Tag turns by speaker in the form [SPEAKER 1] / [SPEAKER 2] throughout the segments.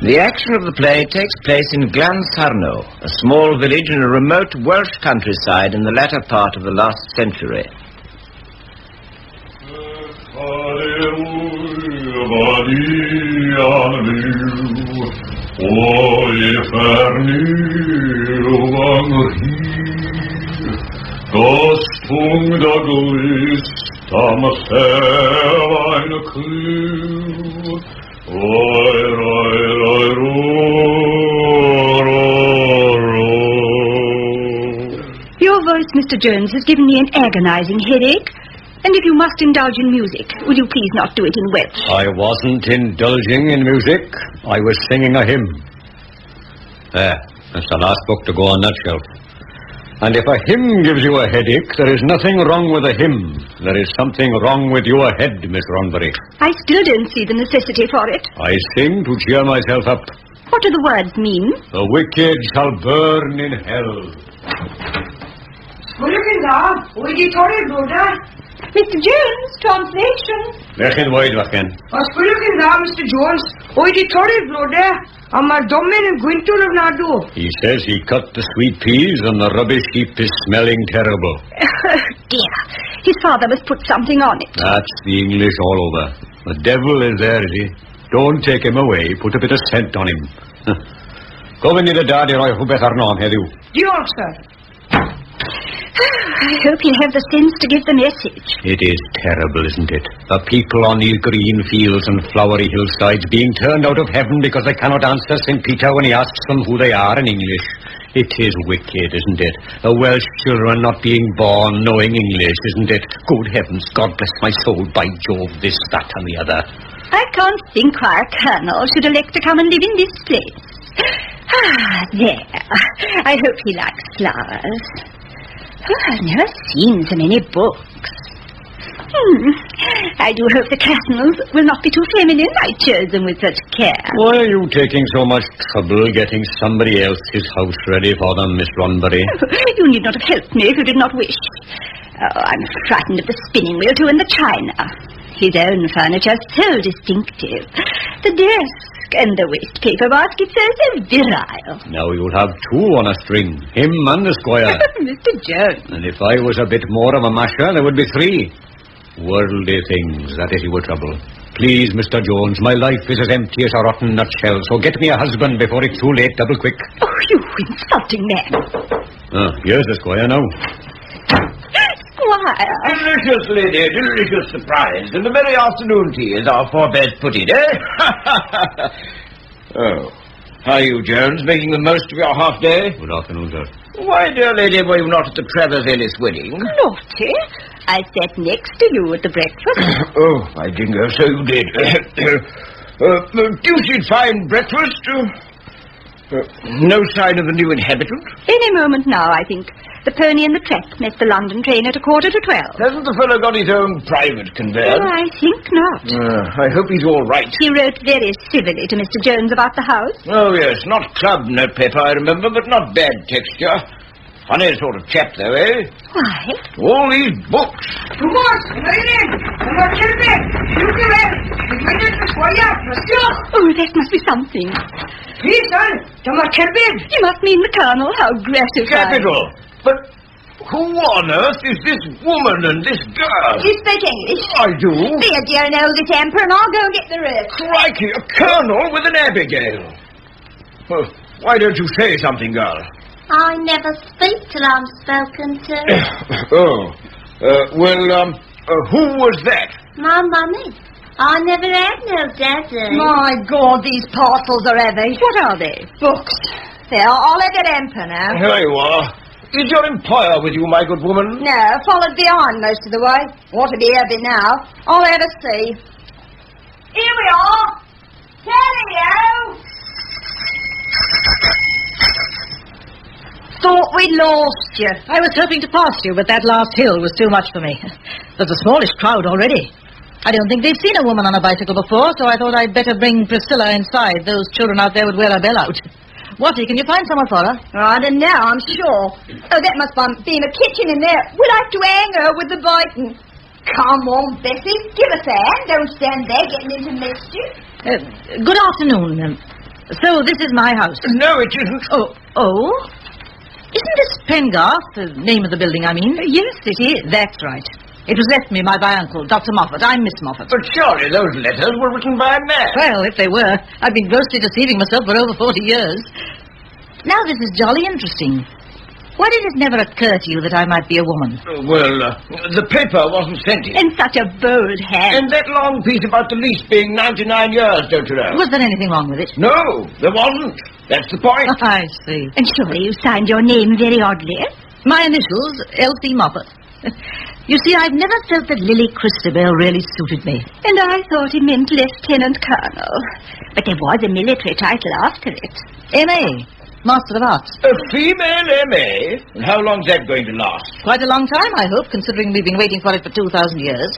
[SPEAKER 1] The action of the play takes place in Glansarno, a small village in a remote Welsh countryside in the latter part of the last century.
[SPEAKER 2] Your voice, Mr. Jones, has given me an agonizing headache. And if you must indulge in music, will you please not do it in Welsh?
[SPEAKER 3] I wasn't indulging in music. I was singing a hymn. There, that's the last book to go on that shelf. And if a hymn gives you a headache, there is nothing wrong with a hymn. There is something wrong with your head, Miss Ronbury.
[SPEAKER 2] I still don't see the necessity for it.
[SPEAKER 3] I sing to cheer myself up.
[SPEAKER 2] What do the words mean?
[SPEAKER 3] The wicked shall burn in hell.
[SPEAKER 2] Mr. Jones, translation.
[SPEAKER 3] Lechen wide, Wachen.
[SPEAKER 4] Mr. Jones.
[SPEAKER 3] He says he cut the sweet peas and the rubbish heap is smelling terrible.
[SPEAKER 2] Dear, his father must put something on it.
[SPEAKER 3] That's the English all over. The devil is there, is he? Don't take him away. Put a bit of scent on him. Go in the daddy, I hope better know him, have you?
[SPEAKER 4] Diolch, sir.
[SPEAKER 2] I hope he'll have the sense to give the message.
[SPEAKER 3] It is terrible, isn't it? The people on these green fields and flowery hillsides being turned out of heaven because they cannot answer St. Peter when he asks them who they are in English. It is wicked, isn't it? The Welsh children not being born knowing English, isn't it? Good heavens, God bless my soul, by Jove, this, that and the other.
[SPEAKER 2] I can't think why a colonel should elect to come and live in this place. There. I hope he likes flowers. I've never seen so many books. I do hope the castles will not be too feminine. I chose them with such care.
[SPEAKER 3] Why are you taking so much trouble getting somebody else's house ready for them, Miss Ronbury?
[SPEAKER 2] You need not have helped me if you did not wish. Oh, I'm frightened of the spinning wheel too and the china. His own furniture so distinctive. The desk and the waste paper basket so virile.
[SPEAKER 3] Now you'll have two on a string, him and the squire.
[SPEAKER 2] Mr. Jones.
[SPEAKER 3] And if I was a bit more of a masher, there would be three. Worldly things, that is your trouble. Please, Mr. Jones, my life is as empty as a rotten nutshell, so get me a husband before it's too late, double quick.
[SPEAKER 2] Oh, you insulting man.
[SPEAKER 3] Here's the squire now.
[SPEAKER 2] Squire.
[SPEAKER 1] Delicious, lady, delicious surprise. And the merry afternoon tea, as our forebears put it, eh? Oh. How are you, Jones? Making the most of your half-day?
[SPEAKER 3] Good afternoon, sir.
[SPEAKER 1] Why, dear lady, were you not at the Travers Ellis wedding?
[SPEAKER 2] Naughty. I sat next to you at the breakfast.
[SPEAKER 1] Oh, my jingo, so you did. Deuced fine breakfast. No sign of the new inhabitant?
[SPEAKER 2] Any moment now, I think. The pony and the trap met the London train at 11:45.
[SPEAKER 1] Hasn't the fellow got his own private conveyance?
[SPEAKER 2] Oh, I think not.
[SPEAKER 1] I hope he's all right.
[SPEAKER 2] He wrote very civilly to Mr. Jones about the house.
[SPEAKER 1] Oh, yes, not club notepaper, I remember, but not bad texture. Funny sort of chap, though, eh?
[SPEAKER 2] Why?
[SPEAKER 1] All these books.
[SPEAKER 2] Oh, that must be something.
[SPEAKER 4] Please, son.
[SPEAKER 2] You must mean the colonel. How gratifying.
[SPEAKER 1] Capital. But who on earth is this woman and this girl?
[SPEAKER 2] You speak English?
[SPEAKER 1] I do.
[SPEAKER 2] Be a dear and old temper, and I'll go and get the rest.
[SPEAKER 1] Crikey, a colonel with an Abigail. Well, why don't you say something, girl?
[SPEAKER 5] I never speak till I'm spoken to.
[SPEAKER 1] Who was that?
[SPEAKER 5] My mummy. I never had no daddy.
[SPEAKER 2] My God, these parcels are heavy. What are they? Books. There, I'll let it hamper now.
[SPEAKER 1] Here you are. Is your employer with you, my good woman?
[SPEAKER 2] No, followed behind most of the way. Ought to be heavy now. I'll have a see. Here we are. Cheerio. Thought we'd lost you.
[SPEAKER 6] I was hoping to pass you, but that last hill was too much for me. There's a smallish crowd already. I don't think they've seen a woman on a bicycle before, so I thought I'd better bring Priscilla inside. Those children out there would wear a bell out. Watty, can you find someone for her?
[SPEAKER 2] I don't know, I'm sure. Oh, that must be in the kitchen in there. We'll have to hang her with the biting. Come on, Bessie. Give us a hand. Don't stand there getting into mischief.
[SPEAKER 6] Good afternoon. So this is my house.
[SPEAKER 1] No, it isn't.
[SPEAKER 6] Oh? Isn't this Pengarth, the name of the building, I mean?
[SPEAKER 2] Yes, it is.
[SPEAKER 6] That's right. It was left me by my uncle, Dr. Moffat. I'm Miss Moffat.
[SPEAKER 1] But surely those letters were written by a man.
[SPEAKER 6] Well, if they were, I've been grossly deceiving myself for over 40 years. Now this is jolly interesting. Why did it never occur to you that I might be a woman?
[SPEAKER 1] The paper wasn't sent in.
[SPEAKER 2] In such a bold hand.
[SPEAKER 1] And that long piece about the lease being 99 years, don't you know?
[SPEAKER 6] Was there anything wrong with it?
[SPEAKER 1] No, there wasn't. That's the point.
[SPEAKER 6] I see.
[SPEAKER 2] And surely you signed your name very oddly.
[SPEAKER 6] My initials, L.C. Moffat. You see, I've never felt that Lily Christabel really suited me.
[SPEAKER 2] And I thought it meant Lieutenant Colonel. But there was a military title after it.
[SPEAKER 6] M.A., Master of Arts.
[SPEAKER 1] A female M.A.? And how long's that going to last?
[SPEAKER 6] Quite a long time, I hope, considering we've been waiting for it for 2,000 years.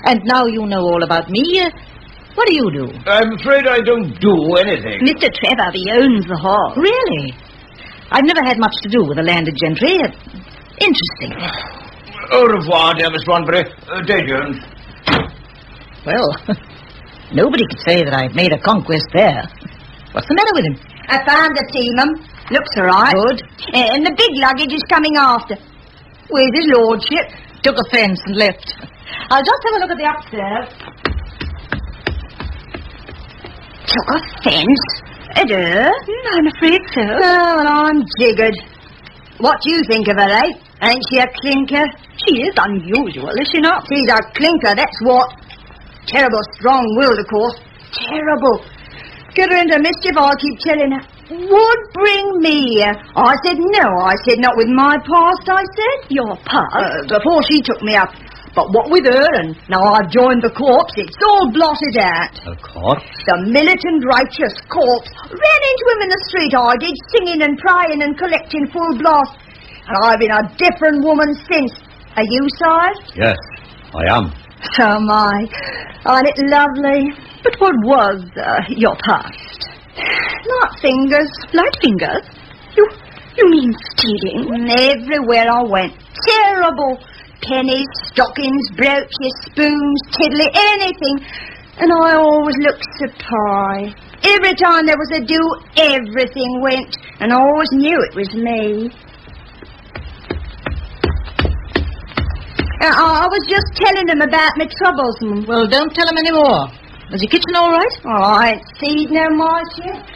[SPEAKER 6] And now you know all about me. What do you do?
[SPEAKER 1] I'm afraid I don't do anything.
[SPEAKER 2] Mr. Trevor owns the hall.
[SPEAKER 6] Really? I've never had much to do with the landed gentry. Interesting.
[SPEAKER 1] Au revoir, dear Miss Ronbury. Day, Jones.
[SPEAKER 6] Well, nobody could say that I've made a conquest there. What's the matter with him?
[SPEAKER 2] I found the team. Looks all right.
[SPEAKER 6] Good.
[SPEAKER 2] And the big luggage is coming after. Where's his lordship?
[SPEAKER 6] Took offence and left. I'll just have a look at the upstairs.
[SPEAKER 2] Took offence? I'm afraid so. Oh, well, I'm jiggered. What do you think of her, eh? Ain't she a clinker? She is unusual, is she not? She's a clinker, that's what. Terrible strong-willed, of course. Terrible. Get her into mischief, I'll keep telling her. Would bring me here. I said no, I said not with my past, I said. Your past? Before she took me up. But what with her, and now I've joined the corps, it's all blotted out.
[SPEAKER 3] The corpse?
[SPEAKER 2] The militant righteous corps. Ran into him in the street, I did, singing and praying and collecting full blast. And I've been a different woman since. Are you, sire?
[SPEAKER 3] Yes, I am.
[SPEAKER 2] So am I. Aren't it lovely? But what was your past? Not fingers. Light fingers? You mean stealing? Everywhere I went. Terrible. Pennies, stockings, brooches, spoons, tiddly, anything. And I always looked surprised. Every time there was a do, everything went. And I always knew it was me. I was just telling them about my troubles.
[SPEAKER 6] Well, don't tell him any more. Is your kitchen all right?
[SPEAKER 2] Oh, I ain't seen no mice yet.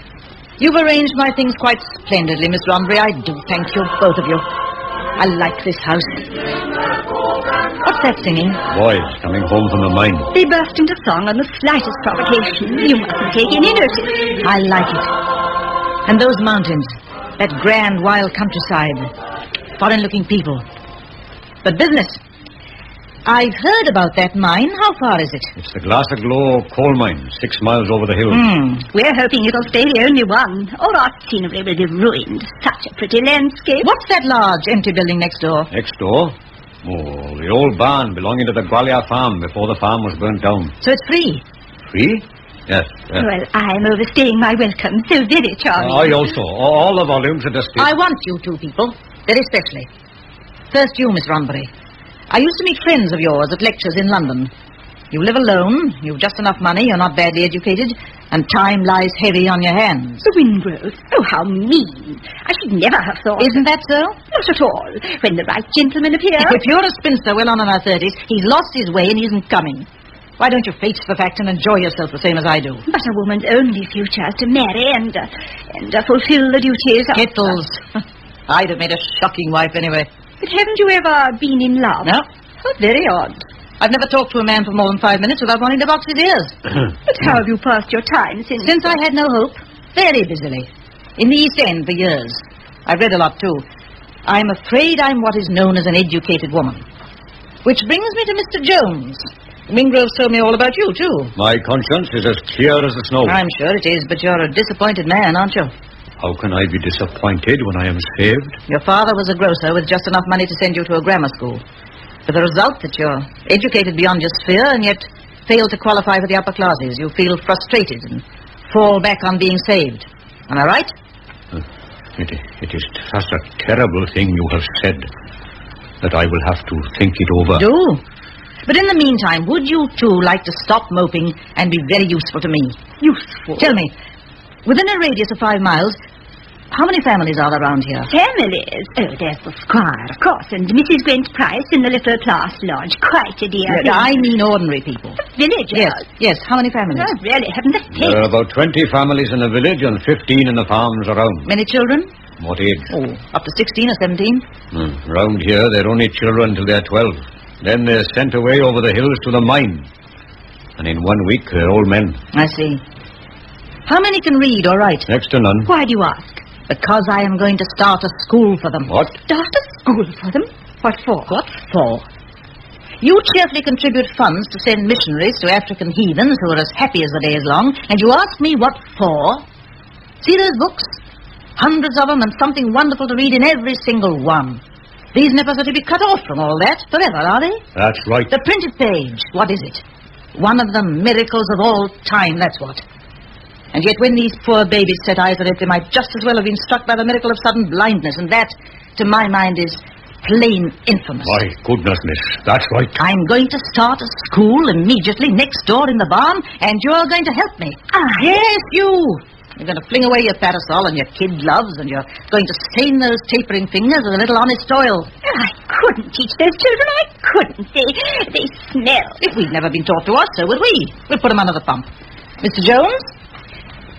[SPEAKER 6] You've arranged my things quite splendidly, Miss Ronbury. I do thank you, both of you. I like this house. What's that singing?
[SPEAKER 3] Boys coming home from the mine.
[SPEAKER 2] They burst into song on the slightest provocation. You mustn't take any notice.
[SPEAKER 6] I like it. And those mountains, that grand, wild countryside, foreign-looking people. But business. I've heard about that mine. How far is it?
[SPEAKER 3] It's the Glansarno coal mine, 6 miles over the hill.
[SPEAKER 2] We're hoping it'll stay the only one. All our scenery will be ruined. Such a pretty landscape.
[SPEAKER 6] What's that large, empty building next door?
[SPEAKER 3] Next door? Oh, the old barn belonging to the Gwalior farm before the farm was burnt down.
[SPEAKER 6] So it's free?
[SPEAKER 3] Free? Yes.
[SPEAKER 2] Well, I'm overstaying my welcome. So very charming.
[SPEAKER 3] I also. All the volumes are displayed.
[SPEAKER 6] I want you two people, very specially. First you, Miss Ronbury. I used to meet friends of yours at lectures in London. You live alone, you've just enough money, you're not badly educated, and time lies heavy on your hands.
[SPEAKER 2] The Wingrove? Oh, how mean. I should never have thought...
[SPEAKER 6] Isn't that so?
[SPEAKER 2] Not at all. When the right gentleman appears...
[SPEAKER 6] If you're a spinster well on in our 30s, he's lost his way and he isn't coming. Why don't you face the fact and enjoy yourself the same as I do?
[SPEAKER 2] But a woman's only future is to marry and fulfill the duties of...
[SPEAKER 6] Kettles. I'd have made a shocking wife anyway.
[SPEAKER 2] But haven't you ever been in love?
[SPEAKER 6] No.
[SPEAKER 2] How very odd.
[SPEAKER 6] I've never talked to a man for more than 5 minutes without wanting to box his ears.
[SPEAKER 2] But how have you passed your time since...
[SPEAKER 6] Since I had no hope. Very busily. In the East End for years. I've read a lot too. I'm afraid I'm what is known as an educated woman. Which brings me to Mr. Jones. Wingrove's told me all about you too.
[SPEAKER 3] My conscience is as clear as the snow.
[SPEAKER 6] I'm sure it is, but you're a disappointed man, aren't you?
[SPEAKER 3] How can I be disappointed when I am saved?
[SPEAKER 6] Your father was a grocer with just enough money to send you to a grammar school. With the result that you're educated beyond your sphere and yet fail to qualify for the upper classes. You feel frustrated and fall back on being saved. Am I right?
[SPEAKER 3] It is such a terrible thing you have said that I will have to think it over.
[SPEAKER 6] Do? But in the meantime, would you two like to stop moping and be very useful to me?
[SPEAKER 2] Useful?
[SPEAKER 6] Tell me, Within a radius of 5 miles, how many families are there around here?
[SPEAKER 2] Families? Oh, there's the squire, of course, and Mrs. Gwent Price in the little class lodge. Quite a dear.
[SPEAKER 6] I mean ordinary people.
[SPEAKER 2] Villagers?
[SPEAKER 6] Yes. How many families?
[SPEAKER 2] I really haven't the
[SPEAKER 3] There are
[SPEAKER 2] taste.
[SPEAKER 3] about 20 families in the village and 15 in the farms around.
[SPEAKER 6] Many children?
[SPEAKER 3] What age?
[SPEAKER 6] Oh, up to 16 or 17.
[SPEAKER 3] Round here, they're only children till they're 12. Then they're sent away over the hills to the mine. And in 1 week, they're old men.
[SPEAKER 6] I see. How many can read or write?
[SPEAKER 3] Next to none.
[SPEAKER 2] Why do you ask?
[SPEAKER 6] Because I am going to start a school for them.
[SPEAKER 3] What?
[SPEAKER 2] Start a school for them? What for?
[SPEAKER 6] What for? You cheerfully contribute funds to send missionaries to African heathens who are as happy as the day is long, and you ask me what for? See those books? Hundreds of them and something wonderful to read in every single one. These nippers are to be cut off from all that forever, are they?
[SPEAKER 3] That's right.
[SPEAKER 6] The printed page, what is it? One of the miracles of all time, that's what. And yet when these poor babies set eyes on it, they might just as well have been struck by the miracle of sudden blindness, and that, to my mind, is plain infamous.
[SPEAKER 3] My goodness, miss, that's right.
[SPEAKER 6] I'm going to start a school immediately next door in the barn, and you're going to help me. Yes, you. You're going to fling away your parasol and your kid gloves, and you're going to stain those tapering fingers with a little honest oil.
[SPEAKER 2] I couldn't teach those children. I couldn't. They smell.
[SPEAKER 6] If we'd never been taught to us, so would we. We'll put them under the pump. Mr. Jones,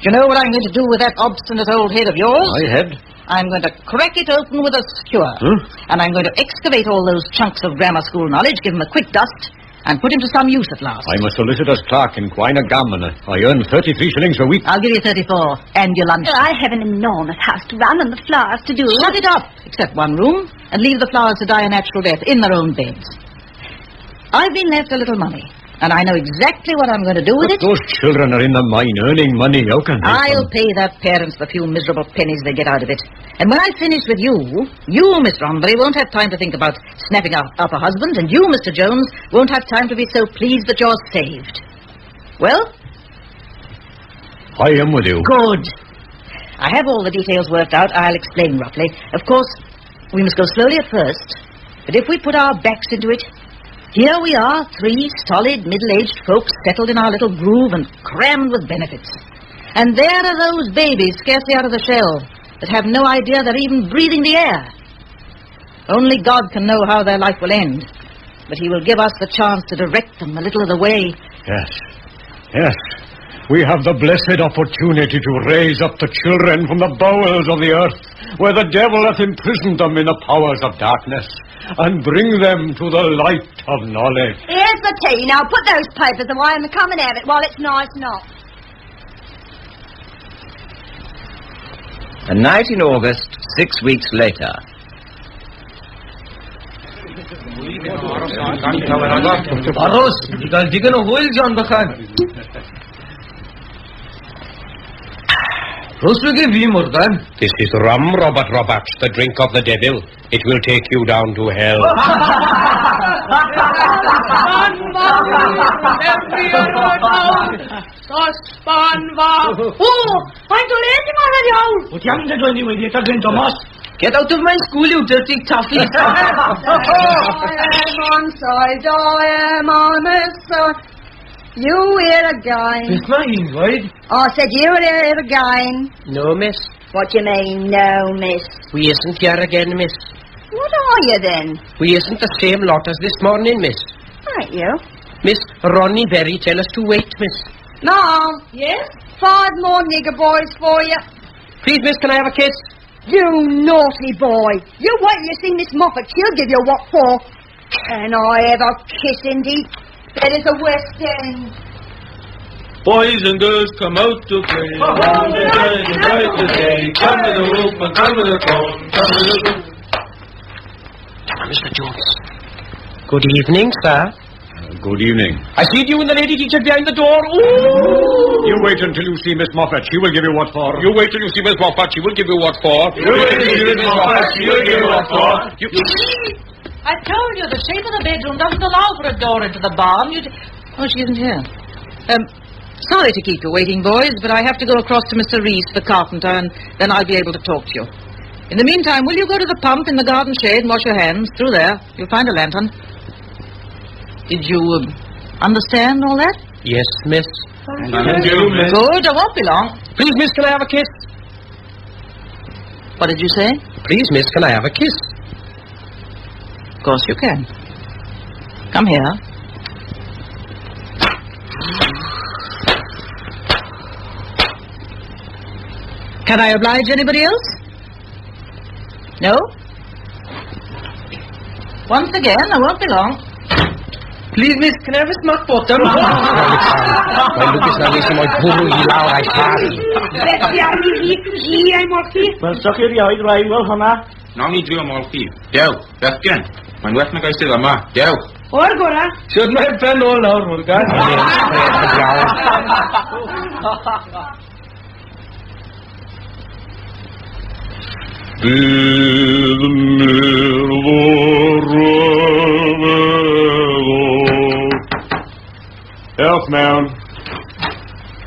[SPEAKER 6] do you know what I'm going to do with that obstinate old head of yours?
[SPEAKER 3] My head?
[SPEAKER 6] I'm going to crack it open with a skewer. And I'm going to excavate all those chunks of grammar school knowledge, give him a quick dust, and put him to some use at last.
[SPEAKER 3] I'm a solicitor's clerk in Quina Gammon. I earn 33 shillings a week.
[SPEAKER 6] I'll give you 34, and your lunch.
[SPEAKER 2] I have an enormous house to run and the flowers to do.
[SPEAKER 6] Shut it up, except one room, and leave the flowers to die a natural death in their own beds. I've been left a little money, and I know exactly what I'm going to do with it.
[SPEAKER 3] Those children are in the mine earning money. How can they?
[SPEAKER 6] I'll pay their parents the few miserable pennies they get out of it. And when I finish with you, Miss Rombury, won't have time to think about snapping up a husband, and you, Mr. Jones, won't have time to be so pleased that you're saved. Well?
[SPEAKER 3] I am with you.
[SPEAKER 6] Good. I have all the details worked out. I'll explain roughly. Of course, we must go slowly at first, but if we put our backs into it, here we are, 3 solid, middle-aged folks settled in our little groove and crammed with benefits. And there are those babies scarcely out of the shell that have no idea they're even breathing the air. Only God can know how their life will end, but he will give us the chance to direct them a little of the way.
[SPEAKER 3] Yes. We have the blessed opportunity to raise up the children from the bowels of the earth, where the devil hath imprisoned them in the powers of darkness, and bring them to the light of knowledge.
[SPEAKER 2] Here's the tea. Now put those papers away and come and have it while it's nice and hot.
[SPEAKER 1] A night in August, 6 weeks later.
[SPEAKER 3] This is rum, Robert Roberts, the drink of the devil. It will take you down to hell.
[SPEAKER 1] Get out of my school, you dirty toffee.
[SPEAKER 4] I am on side, I am on this side. You here again.
[SPEAKER 1] It's my invite.
[SPEAKER 4] I said you here again.
[SPEAKER 1] No, miss.
[SPEAKER 2] What do you mean, no, miss?
[SPEAKER 1] We isn't here again, miss.
[SPEAKER 2] What are you then?
[SPEAKER 1] We isn't the same lot as this morning, miss.
[SPEAKER 2] Aren't you?
[SPEAKER 1] Miss Ronnie Berry tell us to wait, miss.
[SPEAKER 4] Mom. Yes? 5 more nigger boys for you.
[SPEAKER 1] Please, miss, can I have a kiss?
[SPEAKER 4] You naughty boy. You wait till you see Miss Moffat. She'll give you what for. Can I have a kiss, indeed? That is a West End.
[SPEAKER 7] Boys and girls come out to play. Come to the roof and come to the cone. Come to the roof.
[SPEAKER 1] Mr. Jones. Good evening, sir.
[SPEAKER 3] Good evening.
[SPEAKER 1] I see you and the lady teacher behind the door. Ooh!
[SPEAKER 3] You wait until you see Miss Moffat. She will give you what for.
[SPEAKER 7] You wait till you see Miss Moffat. She will give you what for. You wait till you see Miss Moffat. She will give you what for.
[SPEAKER 6] I told you, the shape of the bedroom doesn't allow for a door into the barn. Oh, she isn't here. Sorry to keep you waiting, boys, but I have to go across to Mr. Reese, the carpenter, and then I'll be able to talk to you. In the meantime, will you go to the pump in the garden shade and wash your hands? Through there. You'll find a lantern. Did you understand all that?
[SPEAKER 1] Yes, miss.
[SPEAKER 7] Thank you, miss.
[SPEAKER 6] Good, I won't be long.
[SPEAKER 3] Please, miss, can I have a kiss?
[SPEAKER 6] What did you say?
[SPEAKER 3] Please, miss, can I have a kiss?
[SPEAKER 6] Of course you can. Come here. Can I oblige anybody else? No? Once again, I won't be long.
[SPEAKER 3] Please, miss, can I have a smack bottom? Well, look, it's not easy, my poor loud, I sorry.
[SPEAKER 7] Wel, sa'ch chi rioed rai wel hwnna? Nawn ni drio mol chi. Dew, bechgen. Mae'n well na gael sydd yma. Dew.
[SPEAKER 4] O'r gora.
[SPEAKER 7] Siwr mae'n pen ôl nawr, Morgan. Bydd Diolch mewn.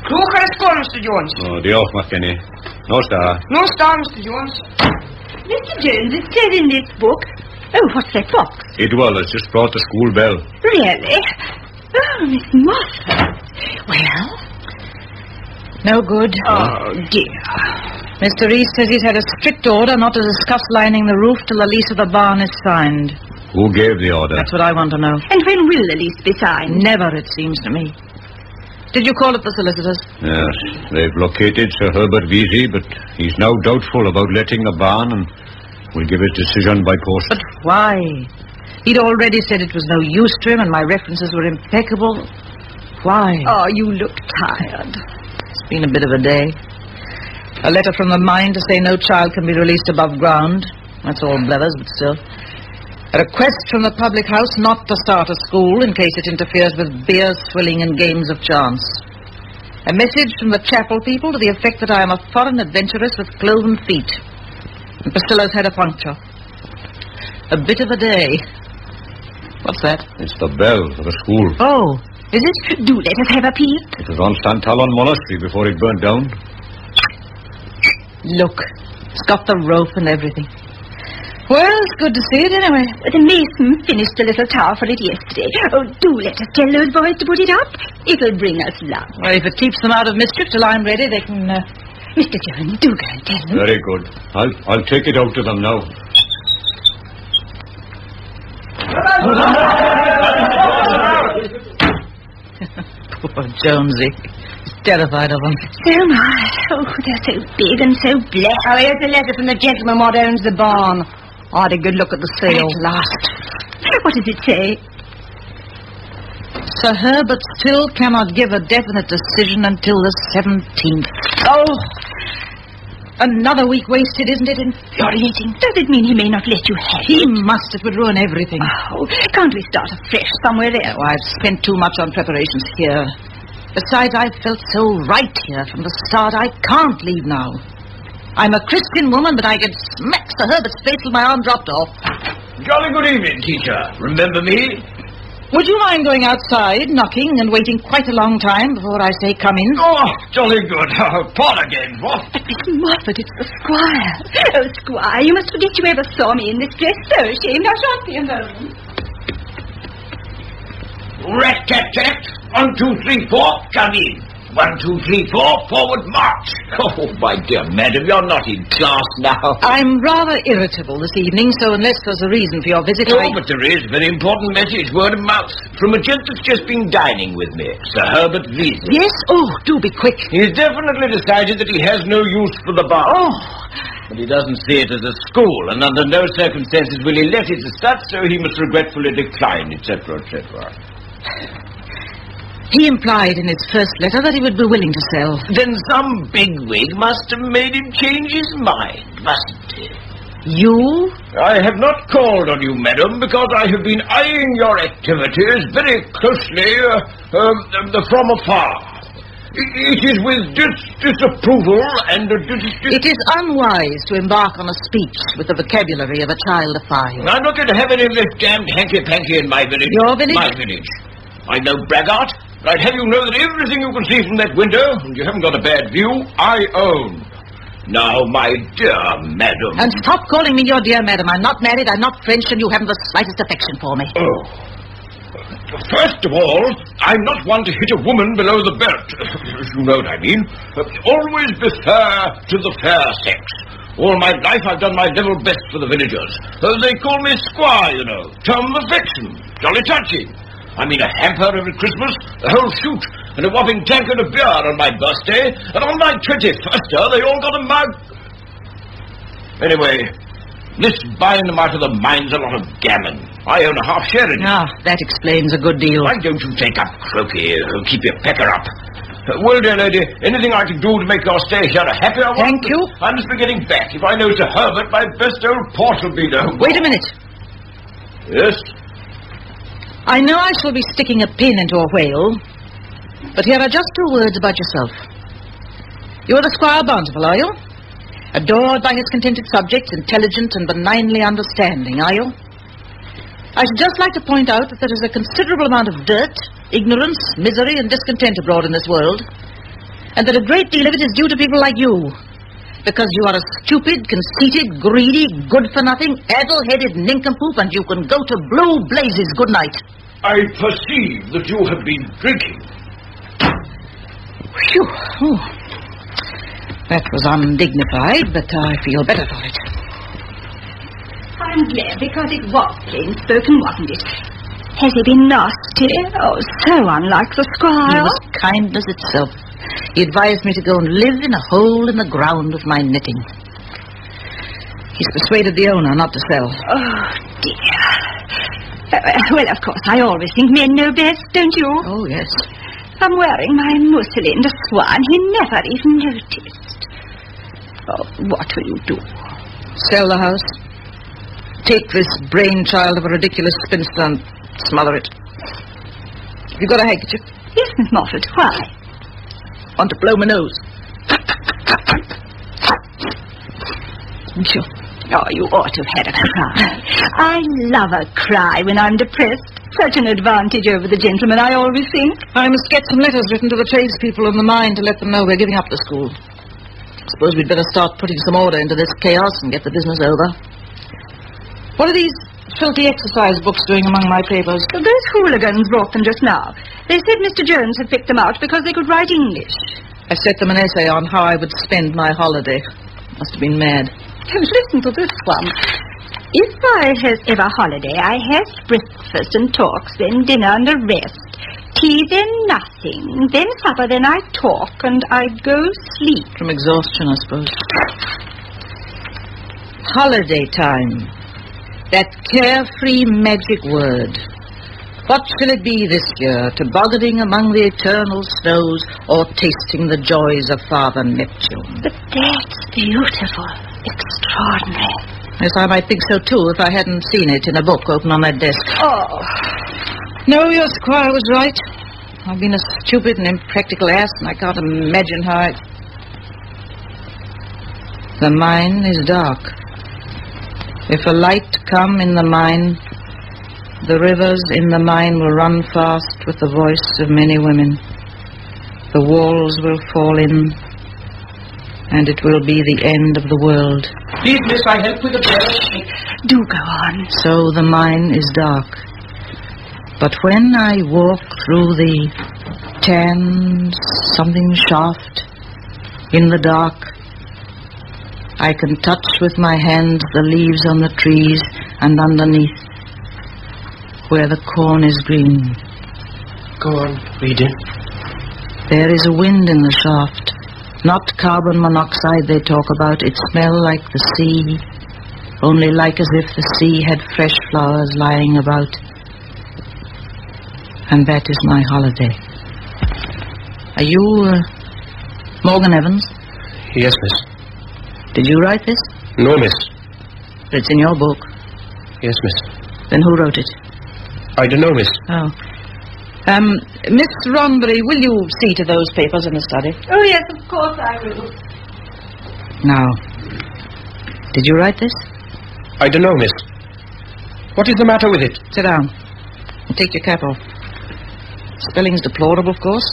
[SPEAKER 4] Clwch ar ysgol, Mr Jones.
[SPEAKER 3] Oh, diolch, Mackenny. No star.
[SPEAKER 4] No star, Mr Jones.
[SPEAKER 2] Mr. Jones, it said in this book... Oh, what's that box?
[SPEAKER 3] It was just brought the school bell.
[SPEAKER 2] Really? Oh, Miss Moffat. Well?
[SPEAKER 6] No good.
[SPEAKER 2] Oh, dear.
[SPEAKER 6] Mr. Reese says he's had a strict order not to discuss lining the roof till the lease of the barn is signed.
[SPEAKER 3] Who gave the order?
[SPEAKER 6] That's what I want to know.
[SPEAKER 2] And when will the lease be signed?
[SPEAKER 6] Never, it seems to me. Did you call at the solicitors?
[SPEAKER 3] Yes, they've located Sir Herbert Vesey, but he's now doubtful about letting the barn and will give his decision by post.
[SPEAKER 6] But why? He'd already said it was no use to him and my references were impeccable. Why?
[SPEAKER 2] Oh, you look tired.
[SPEAKER 6] It's been a bit of a day. A letter from the mine to say no child can be released above ground. That's all blethers, but still. A request from the public house not to start a school in case it interferes with beer swilling and games of chance. A message from the chapel people to the effect that I am a foreign adventuress with cloven feet. And Priscilla's had a puncture. A bit of a day. What's that?
[SPEAKER 3] It's the bell for the school.
[SPEAKER 6] Oh, is it?
[SPEAKER 2] Do let us have a peep.
[SPEAKER 3] It was on Stantallon Monastery before it burnt down.
[SPEAKER 6] Look, it's got the rope and everything. Well, it's good to see it anyway.
[SPEAKER 2] The mason finished a little tower for it yesterday. Oh, do let us tell those boys to put it up. It'll bring us luck.
[SPEAKER 6] Well, if it keeps them out of mischief till I'm ready, they can...
[SPEAKER 2] Mr. Jones, do go and tell them.
[SPEAKER 3] Very good. I'll take it out to them now.
[SPEAKER 6] Poor Jonesy. He's terrified of them.
[SPEAKER 2] So am I. Oh, they're so big and so black.
[SPEAKER 4] Oh, here's a letter from the gentleman what owns the barn. I had a good look at the seal.
[SPEAKER 2] At last. What does it say?
[SPEAKER 6] Sir Herbert still cannot give a definite decision until the 17th. Oh! Another week wasted, isn't it? Infuriating.
[SPEAKER 2] Does it mean he may not let you have
[SPEAKER 6] He
[SPEAKER 2] it?
[SPEAKER 6] must. It would ruin everything.
[SPEAKER 2] Oh, can't we start afresh somewhere else?
[SPEAKER 6] Oh, I've spent too much on preparations here. Besides, I've felt so right here from the start. I can't leave now. I'm a Christian woman, but I could smack Sir Herbert's face till my arm dropped off.
[SPEAKER 1] Jolly good evening, teacher. Remember me?
[SPEAKER 6] Would you mind going outside, knocking, and waiting quite a long time before I say come in?
[SPEAKER 1] Oh, jolly good. Paul again, what?
[SPEAKER 2] But Miss Moffat, it's the squire. Oh, squire, you must forget you ever saw me in this dress. So ashamed. I shan't be a moment.
[SPEAKER 1] Rat-tat-tat. 1, 2, 3, 4. Come in. 1, 2, 3, 4. Forward march. Oh, my dear madam, you're not in class now.
[SPEAKER 6] I'm rather irritable this evening, so unless there's a reason for your visit,
[SPEAKER 1] Oh, but there is. Very important message. Word of mouth. From a gent that's just been dining with me. Sir Herbert Vesey.
[SPEAKER 6] Yes? Oh, do be quick.
[SPEAKER 1] He's definitely decided that he has no use for the bar.
[SPEAKER 6] Oh,
[SPEAKER 1] But he doesn't see it as a school, and under no circumstances will he let it as such, so he must regretfully decline, etc., etc.
[SPEAKER 6] he implied in his first letter that he would be willing to sell.
[SPEAKER 1] Then some bigwig must have made him change his mind, mustn't he?
[SPEAKER 6] You?
[SPEAKER 1] I have not called on you, madam, because I have been eyeing your activities very closely from afar. It is with disapproval and...
[SPEAKER 6] It is unwise to embark on a speech with the vocabulary of a child of 5.
[SPEAKER 1] I'm not going to have any of this damned hanky-panky in my village.
[SPEAKER 6] Your village?
[SPEAKER 1] My village. I'm no braggart, but I'd have you know that everything you can see from that window, and you haven't got a bad view, I own. Now, my dear madam...
[SPEAKER 6] And stop calling me your dear madam. I'm not married, I'm not French, and you haven't the slightest affection for me.
[SPEAKER 1] Oh. First of all, I'm not one to hit a woman below the belt. You know what I mean. Always be fair to the fair sex. All my life I've done my level best for the villagers. They call me squire, you know. Term of affection. Jolly touchy. I mean a hamper every Christmas, a whole shoot, and a whopping tankard of beer on my birthday, and on my 21st they all got a mug. Anyway, this buying them out of the mine's a lot of gammon. I own a half share in it.
[SPEAKER 6] Ah, that explains a good deal.
[SPEAKER 1] Why don't you take up croquet and keep your pecker up? Well, dear lady, anything I can do to make your stay here a happier one?
[SPEAKER 6] Thank you.
[SPEAKER 1] I must be getting back. If I know Sir Herbert, my best old port will be there.
[SPEAKER 6] Wait a minute.
[SPEAKER 1] Yes?
[SPEAKER 6] I know I shall be sticking a pin into a whale, but here are just 2 words about yourself. You are the Squire Bountiful, are you? Adored by his contented subjects, intelligent and benignly understanding, are you? I should just like to point out that there is a considerable amount of dirt, ignorance, misery and discontent abroad in this world, and that a great deal of it is due to people like you, because you are a stupid, conceited, greedy, good-for-nothing, addle-headed nincompoop, and you can go to blue blazes. Good night.
[SPEAKER 1] I perceive that you have been drinking.
[SPEAKER 6] Phew. Oh. That was undignified, but I feel better for it.
[SPEAKER 2] I'm glad, because it was plain spoken, wasn't it? Has he been nasty? Oh, so unlike the
[SPEAKER 6] He
[SPEAKER 2] squire.
[SPEAKER 6] was kindness itself. He advised me to go and live in a hole in the ground with my knitting. He's persuaded the owner not to sell.
[SPEAKER 2] Oh, dear. Well, of course, I always think men know best, don't you?
[SPEAKER 6] Oh, yes.
[SPEAKER 2] I'm wearing my muslin to swan. He never even noticed. Oh, what will you do?
[SPEAKER 6] Sell the house. Take this brainchild of a ridiculous spinster and smother it. Have you got a handkerchief?
[SPEAKER 2] Yes, Miss Moffat. Why?
[SPEAKER 6] Want to blow my nose. Sure.
[SPEAKER 2] Oh, you ought to have had a cry. I love a cry when I'm depressed. Such an advantage over the gentleman, I always think.
[SPEAKER 6] I must get some letters written to the tradespeople in the mine to let them know we're giving up the school. Suppose we'd better start putting some order into this chaos and get the business over. What are these filthy exercise books doing among my papers?
[SPEAKER 2] Well, those hooligans brought them just now. They said Mr. Jones had picked them out because they could write English.
[SPEAKER 6] I set them an essay on how I would spend my holiday. Must have been mad.
[SPEAKER 2] Oh, listen to this one. If I has ever holiday, I has breakfast and talks, then dinner and a rest. Tea, then nothing. Then supper, then I talk, and I go sleep.
[SPEAKER 6] From exhaustion, I suppose. Holiday time. That carefree magic word. What shall it be this year? Tobogganing among the eternal snows, or tasting the joys of Father Neptune?
[SPEAKER 2] But that's beautiful. Extraordinary.
[SPEAKER 6] Yes, I might think so, too, if I hadn't seen it in a book open on that desk.
[SPEAKER 2] Oh.
[SPEAKER 6] No, your squire was right. I've been a stupid and impractical ass, and I can't imagine how I... The mine is dark. If a light come in the mine, the rivers in the mine will run fast with the voice of many women. The walls will fall in, and it will be the end of the world.
[SPEAKER 8] Please, miss, I help with the prayer.
[SPEAKER 2] Do go on.
[SPEAKER 6] So the mine is dark. But when I walk through the tan something shaft in the dark, I can touch with my hand the leaves on the trees, and underneath, where the corn is green.
[SPEAKER 8] Go on, reading.
[SPEAKER 6] There is a wind in the shaft. Not carbon monoxide they talk about. It smells like the sea, only like as if the sea had fresh flowers lying about. And that is my holiday. Are you Morgan Evans?
[SPEAKER 8] Yes, miss.
[SPEAKER 6] Did you write this?
[SPEAKER 8] No, miss.
[SPEAKER 6] It's in your book.
[SPEAKER 8] Yes, miss.
[SPEAKER 6] Then who wrote it?
[SPEAKER 8] I don't know, miss.
[SPEAKER 6] Oh. Miss Ronbury, will you see to those papers in the study?
[SPEAKER 2] Oh, yes, of course I will.
[SPEAKER 6] Now, did you write this?
[SPEAKER 8] I don't know, miss. What is the matter with it?
[SPEAKER 6] Sit down. And take your cap off. Spelling's deplorable, of course.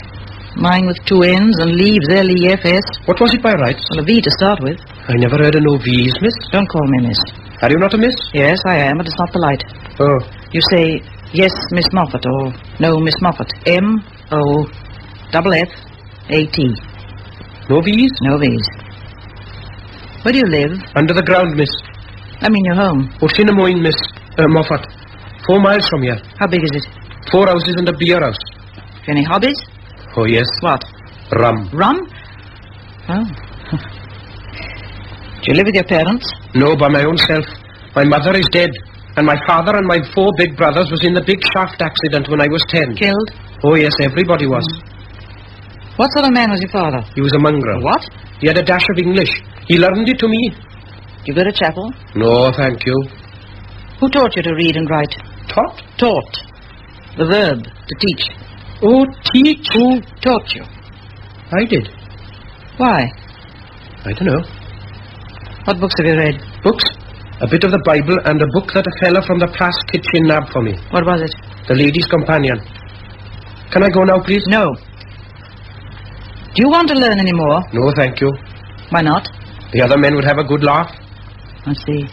[SPEAKER 6] Mine with two N's and leaves L-E-F-S.
[SPEAKER 8] What was it by rights?
[SPEAKER 6] Well, a V to start with.
[SPEAKER 8] I never heard of no V's, miss.
[SPEAKER 6] Don't call me miss.
[SPEAKER 8] Are you not a miss?
[SPEAKER 6] Yes, I am, but it's not polite.
[SPEAKER 8] Oh.
[SPEAKER 6] You say Yes, Miss Moffat, or no, Miss Moffat. M-O-F-F-A-T.
[SPEAKER 8] No V's?
[SPEAKER 6] No V's. Where do you live?
[SPEAKER 8] Under the ground, miss.
[SPEAKER 6] I mean your home.
[SPEAKER 8] O'Shinnamoyne, miss. Moffat. 4 miles from here.
[SPEAKER 6] How big is it?
[SPEAKER 8] 4 houses and a beer house.
[SPEAKER 6] Any hobbies?
[SPEAKER 8] Oh, yes.
[SPEAKER 6] What?
[SPEAKER 8] Rum.
[SPEAKER 6] Rum? Oh. Do you live with your parents?
[SPEAKER 8] No, by my own self. My mother is dead. And my father and my 4 big brothers was in the big shaft accident when I was 10.
[SPEAKER 6] Killed?
[SPEAKER 8] Oh, yes, everybody was.
[SPEAKER 6] What sort of man was your father?
[SPEAKER 8] He was a mongrel.
[SPEAKER 6] What?
[SPEAKER 8] He had a dash of English. He learned it to me.
[SPEAKER 6] You go to chapel?
[SPEAKER 8] No, thank you.
[SPEAKER 6] Who taught you to read and write?
[SPEAKER 8] Taught?
[SPEAKER 6] Taught. The verb, to teach.
[SPEAKER 8] Oh, teach.
[SPEAKER 6] Who taught you?
[SPEAKER 8] I did.
[SPEAKER 6] Why?
[SPEAKER 8] I don't know.
[SPEAKER 6] What books have you read?
[SPEAKER 8] Books? A bit of the Bible and a book that a fella from the Prass kitchen nabbed for me.
[SPEAKER 6] What was it?
[SPEAKER 8] The Lady's Companion. Can I go now, please?
[SPEAKER 6] No. Do you want to learn any more?
[SPEAKER 8] No, thank you.
[SPEAKER 6] Why not?
[SPEAKER 8] The other men would have a good laugh.
[SPEAKER 6] I see.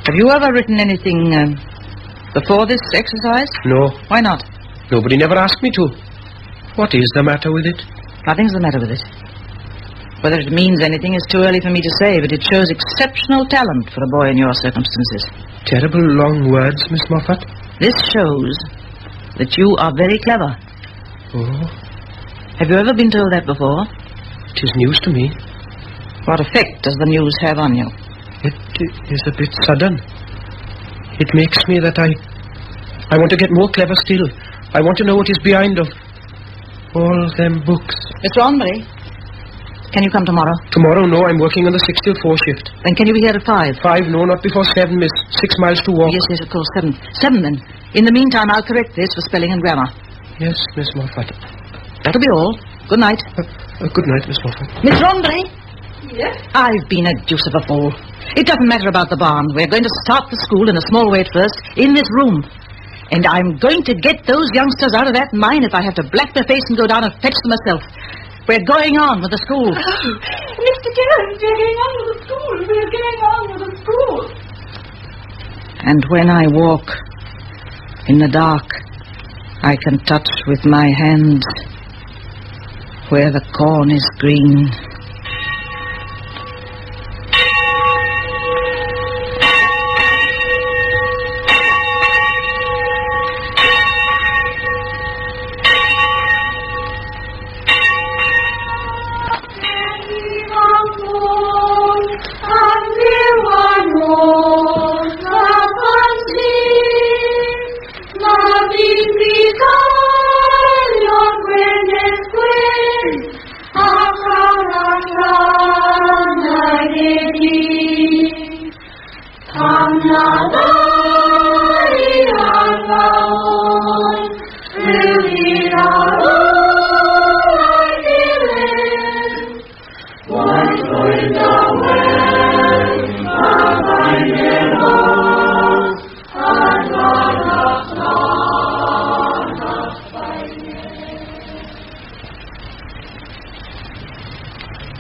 [SPEAKER 6] Have you ever written anything before this exercise?
[SPEAKER 8] No.
[SPEAKER 6] Why not?
[SPEAKER 8] Nobody never asked me to. What is the matter with it?
[SPEAKER 6] Nothing's the matter with it. Whether it means anything is too early for me to say, but it shows exceptional talent for a boy in your circumstances.
[SPEAKER 8] Terrible long words, Miss Moffat.
[SPEAKER 6] This shows that you are very clever.
[SPEAKER 8] Oh,
[SPEAKER 6] Have you ever been told that before?
[SPEAKER 8] it is news to me.
[SPEAKER 6] What effect does the news have on you?
[SPEAKER 8] It is a bit sudden. It makes me that I want to get more clever still. I want to know what is behind of all them books.
[SPEAKER 6] Miss Ronbury, can you come tomorrow?
[SPEAKER 8] Tomorrow, no, I'm working on the 6 till 4 shift.
[SPEAKER 6] Then can you be here at 5?
[SPEAKER 8] 5, no, not before 7, miss. 6 miles to walk.
[SPEAKER 6] Yes, of course, 7. 7 then. In the meantime, I'll correct this for spelling and grammar.
[SPEAKER 8] Yes, Miss Moffat.
[SPEAKER 6] That'll be all. Good night.
[SPEAKER 8] Good night, Miss Moffat.
[SPEAKER 6] Miss Ronbury?
[SPEAKER 4] Yes?
[SPEAKER 6] I've been a deuce of a fool. It doesn't matter about the barn. We're going to start the school in a small way at first, in this room. And I'm going to get those youngsters out of that mine if I have to black their face and go down and fetch them myself. We're going on with the school.
[SPEAKER 4] Oh, Mr. Jones, we're going on with the school. We're going on with the school.
[SPEAKER 6] And when I walk in the dark, I can touch with my hands where the corn is green.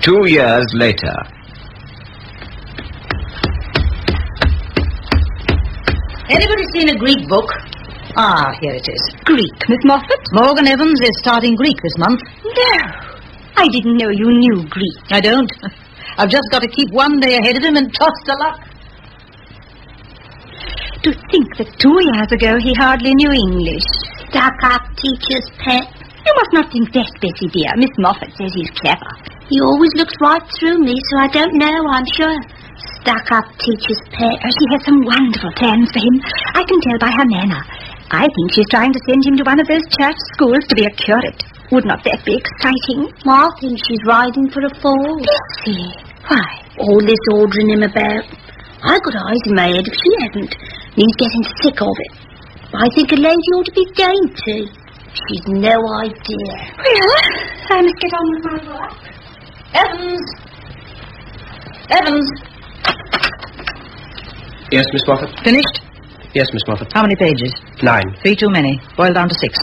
[SPEAKER 1] Two years later.
[SPEAKER 6] Anybody seen a Greek book? Ah, here it is.
[SPEAKER 2] Greek, Miss Moffat?
[SPEAKER 6] Morgan Evans is starting Greek this month.
[SPEAKER 2] No. I didn't know you knew Greek.
[SPEAKER 6] I don't. I've just got to keep one day ahead of him and trust to luck.
[SPEAKER 2] To think that 2 years ago he hardly knew English.
[SPEAKER 5] Stuck-up teacher's pet.
[SPEAKER 2] You must not think that, Bessie dear. Miss Moffat says he's clever.
[SPEAKER 5] He always looks right through me, so I don't know, I'm sure. Stuck-up teacher's pet.
[SPEAKER 2] Oh, she has some wonderful plans for him. I can tell by her manner. I think she's trying to send him to one of those church schools to be a curate. Would not that be exciting?
[SPEAKER 5] Ma thinks she's riding for a fall.
[SPEAKER 2] Bessie, why?
[SPEAKER 5] All this ordering him about. I got eyes in my head if she hadn't. And he's getting sick of it. I think a lady ought to be dainty. She's no idea.
[SPEAKER 2] Well, I must get on with my work.
[SPEAKER 6] Evans! Evans!
[SPEAKER 8] Yes, Miss Moffat.
[SPEAKER 6] Finished?
[SPEAKER 8] Yes, Miss Moffat.
[SPEAKER 6] How many pages?
[SPEAKER 8] 9.
[SPEAKER 6] 3 too many. Boil down to 6.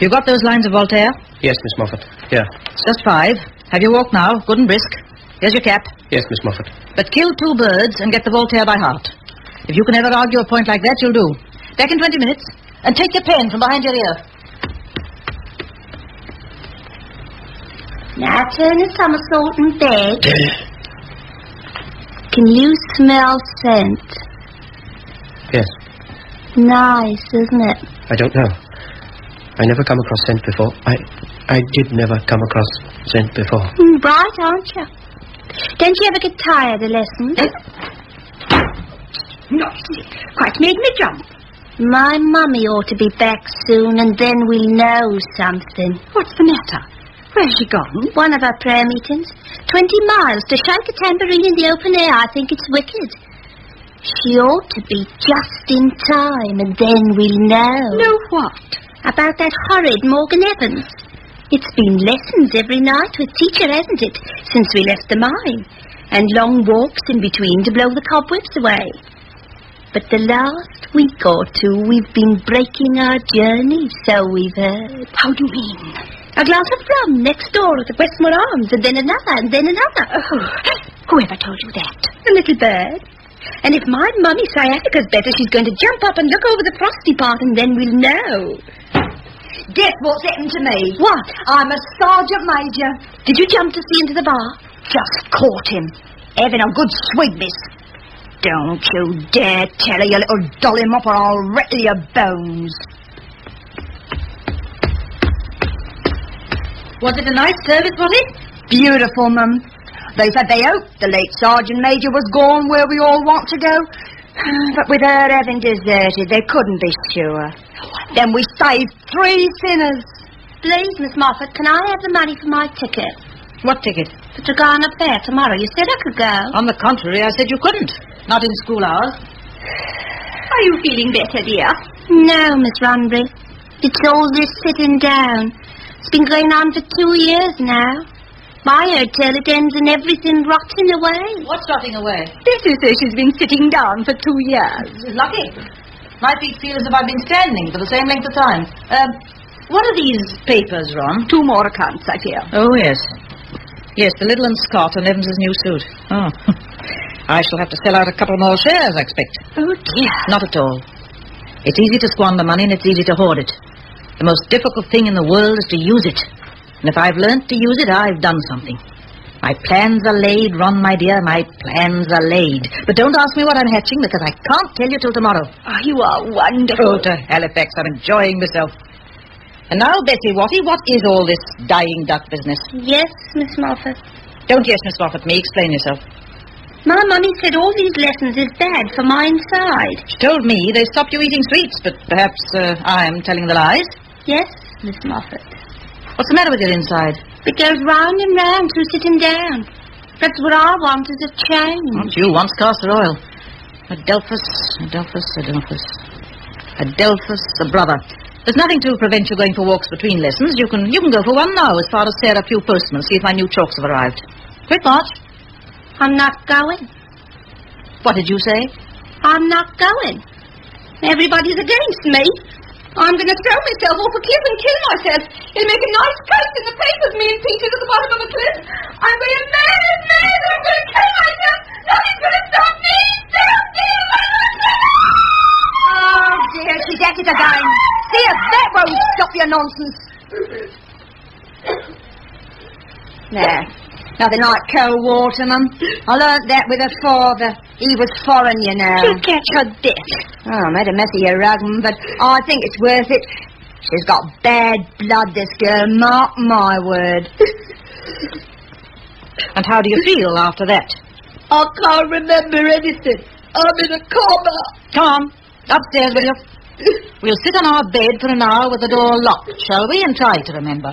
[SPEAKER 6] You got those lines of Voltaire?
[SPEAKER 8] Yes, Miss Moffat. Yeah.
[SPEAKER 6] It's just 5. Have your walk now, good and brisk. Here's your cap.
[SPEAKER 8] Yes, Miss Moffat.
[SPEAKER 6] But kill 2 birds and get the Voltaire by heart. If you can ever argue a point like that, you'll do. Back in 20 minutes. And take your pen from behind your ear.
[SPEAKER 5] Now turn a somersault in bed. Can you smell scent?
[SPEAKER 8] Yes.
[SPEAKER 5] Nice, isn't it?
[SPEAKER 8] I don't know. I never come across scent before. I did never come across scent before.
[SPEAKER 5] Bright, aren't you? Don't you ever get tired of lessons?
[SPEAKER 2] Noisy. Quite made me jump.
[SPEAKER 5] My mummy ought to be back soon, and then we'll know something.
[SPEAKER 2] What's the matter? Where's she gone?
[SPEAKER 5] One of our prayer meetings. 20 miles to shake a tambourine in the open air. I think it's wicked. She ought to be just in time, and then we'll know.
[SPEAKER 2] Know what?
[SPEAKER 5] About that horrid Morgan Evans. It's been lessons every night with teacher, hasn't it, since we left the mine? And long walks in between to blow the cobwebs away. But the last week or two we've been breaking our journey, so we've heard.
[SPEAKER 2] How do you mean?
[SPEAKER 5] A glass of rum next door at the Westmore Arms, and then another, and then another.
[SPEAKER 2] Oh, whoever told you that?
[SPEAKER 5] A little bird. And if my mummy sciatica's better, she's going to jump up and look over the frosty part, and then we'll know.
[SPEAKER 4] Guess what's happened to me?
[SPEAKER 5] What?
[SPEAKER 4] I'm a sergeant major.
[SPEAKER 5] Did you jump to see into the bar?
[SPEAKER 4] Just caught him. Having a good swig, miss. Don't you dare tell her, you little dolly mop, or I'll rattle your bones.
[SPEAKER 6] Was it a nice service, was it?
[SPEAKER 4] Beautiful, Mum. They said they hoped the late Sergeant Major was gone where we all want to go. But with her having deserted, they couldn't be sure. Then we saved 3 sinners.
[SPEAKER 5] Please, Miss Moffat, can I have the money for my ticket?
[SPEAKER 6] What ticket?
[SPEAKER 5] For Tregarna Fair tomorrow. You said I could go.
[SPEAKER 6] On the contrary, I said you couldn't. Not in school hours.
[SPEAKER 2] Are you feeling better, dear?
[SPEAKER 5] No, Miss Runbury. It's all this sitting down. It's been going on for 2 years now. My hotel, it ends in everything rotting away.
[SPEAKER 6] What's rotting away?
[SPEAKER 2] This is so she's been sitting down for 2 years.
[SPEAKER 6] Lucky. My feet feel as if I've been standing for the same length of time. What are these papers, Ron?
[SPEAKER 2] 2 more accounts, I fear.
[SPEAKER 6] Oh, yes. Yes, the Little and Scott and Evans's new suit. Oh. I shall have to sell out a couple more shares, I expect.
[SPEAKER 2] Oh, dear.
[SPEAKER 6] Not at all. It's easy to squander money and it's easy to hoard it. The most difficult thing in the world is to use it. And if I've learnt to use it, I've done something. My plans are laid, Ron, my dear. My plans are laid. But don't ask me what I'm hatching, because I can't tell you till tomorrow.
[SPEAKER 2] Oh, you are wonderful.
[SPEAKER 6] Oh, to Halifax, I'm enjoying myself. And now, Bessie Watty, what is all this dying duck business?
[SPEAKER 5] Yes, Miss Moffat.
[SPEAKER 6] Don't yes, Miss Moffat, me. Explain yourself.
[SPEAKER 5] My mummy said all these lessons is bad for my inside.
[SPEAKER 6] She told me they stopped you eating sweets, but perhaps I'm telling the lies.
[SPEAKER 5] Yes, Miss Moffat.
[SPEAKER 6] What's the matter with your inside?
[SPEAKER 5] It goes round and round through sitting down. That's what I want, is a change.
[SPEAKER 6] Not you, once castor oil. Adelphus, the brother. There's nothing to prevent you going for walks between lessons. You can go for one now as far as Sarah Pugh Postman, see if my new chalks have arrived. Quick march.
[SPEAKER 5] I'm not going.
[SPEAKER 6] What did you say?
[SPEAKER 5] I'm not going. Everybody's against me. I'm going to throw myself off a cliff and kill myself. It'll make a nice post in the papers, me and Peter at the bottom of a cliff. I'm going mad as mad, and I'm going to kill myself. Nothing's going to stop me.
[SPEAKER 4] Oh, dear, she's at it again. See if that won't stop your nonsense. There. Nothing like cold water, Mum. I learnt that with her father. He was foreign, you know.
[SPEAKER 2] She'll catch her death.
[SPEAKER 4] Oh, I made a mess of your rug, Mum, but I think it's worth it. She's got bad blood, this girl. Mark my word.
[SPEAKER 6] And how do you feel after that?
[SPEAKER 5] I can't remember anything. I'm in a coma.
[SPEAKER 6] Come on, upstairs with you. We'll sit on our bed for an hour with the door locked, shall we, and try to remember.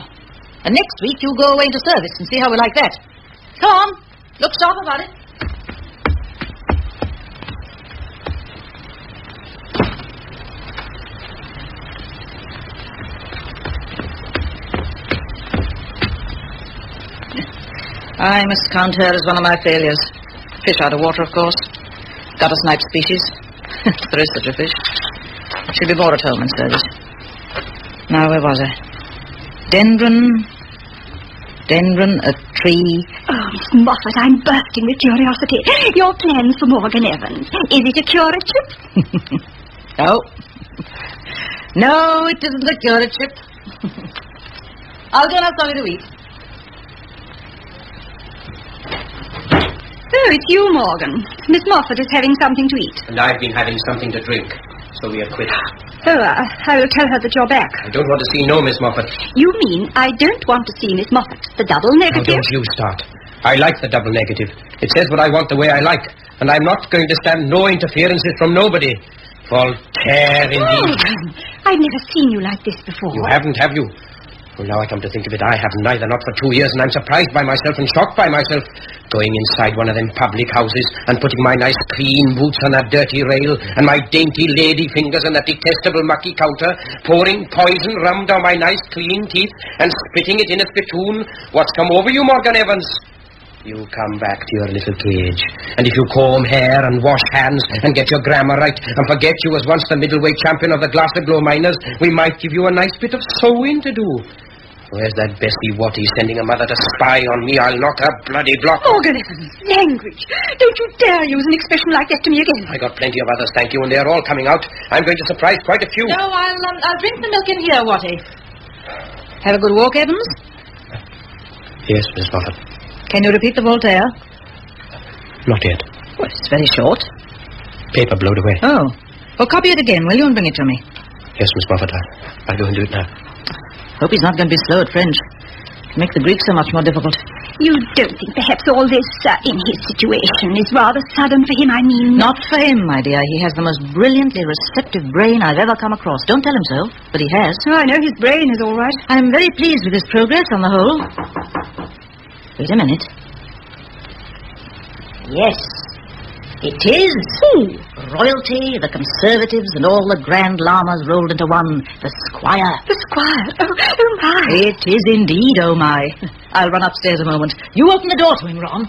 [SPEAKER 6] And next week you go away into service and see how we like that. Come on, look sharp about it. I must count her as one of my failures. Fish out of water, of course. Gutter snipe species. There is such a fish. She'll be more at home in service. Now, where was I? Dendron, a tree.
[SPEAKER 2] Oh, Miss Moffat, I'm bursting with curiosity. Your plans for Morgan Evans. Is it a curative?
[SPEAKER 6] No. No, it isn't the curatorship. I'll go and have something to eat.
[SPEAKER 2] Oh, it's you, Morgan. Miss Moffat is having something to eat.
[SPEAKER 8] And I've been having something to drink. So we are quit.
[SPEAKER 2] Oh, I will tell her that you're back.
[SPEAKER 8] I don't want to see no Miss Moffat.
[SPEAKER 2] You mean I don't want to see Miss Moffat? The double
[SPEAKER 8] Now,
[SPEAKER 2] negative?
[SPEAKER 8] don't you start. I like the double negative. It says what I want the way I like. And I'm not going to stand no interferences from nobody. Voltaire, indeed.
[SPEAKER 2] I've never seen you like this before.
[SPEAKER 8] You haven't, have you? Well, now I come to think of it, I haven't neither, not for 2 years, and I'm surprised by myself and shocked by myself. Going inside one of them public houses and putting my nice clean boots on that dirty rail and my dainty lady fingers on that detestable mucky counter, pouring poison rum down my nice clean teeth and spitting it in a spittoon. What's come over you, Morgan Evans? You come back to your little cage, and if you comb hair and wash hands and get your grammar right and forget you was once the middleweight champion of the Glansarno miners, we might give you a nice bit of sewing to do. Where's that Bessie Watty sending a mother to spy on me? I'll knock her bloody block.
[SPEAKER 2] Morgan Evans, language. Don't you dare use an expression like that to me again.
[SPEAKER 8] I got plenty of others, thank you, and they're all coming out. I'm going to surprise quite a few.
[SPEAKER 6] No, I'll drink the milk in here, Watty. Have a good walk, Evans.
[SPEAKER 8] Yes, Miss Moffat.
[SPEAKER 6] Can you repeat the Voltaire?
[SPEAKER 8] Not yet.
[SPEAKER 6] Well, it's very short.
[SPEAKER 8] Paper blowed away.
[SPEAKER 6] Oh. Well, copy it again, will you, and bring it to me?
[SPEAKER 8] Yes, Miss Moffat, I'll go and do it now.
[SPEAKER 6] Hope he's not going to be slow at French. It'll make the Greek so much more difficult.
[SPEAKER 2] You don't think perhaps all this, in his situation, is rather sudden for him, I mean...
[SPEAKER 6] Not for him, my dear. He has the most brilliantly receptive brain I've ever come across. Don't tell him so, but he has.
[SPEAKER 2] Oh, I know his brain is all right.
[SPEAKER 6] I'm very pleased with his progress on the whole. Wait a minute. Yes, it is. Royalty, the Conservatives, and all the Grand Lamas rolled into one. The Squire.
[SPEAKER 2] The Squire? Oh, my.
[SPEAKER 6] It is indeed, oh, my. I'll run upstairs a moment. You open the door to him, Ron.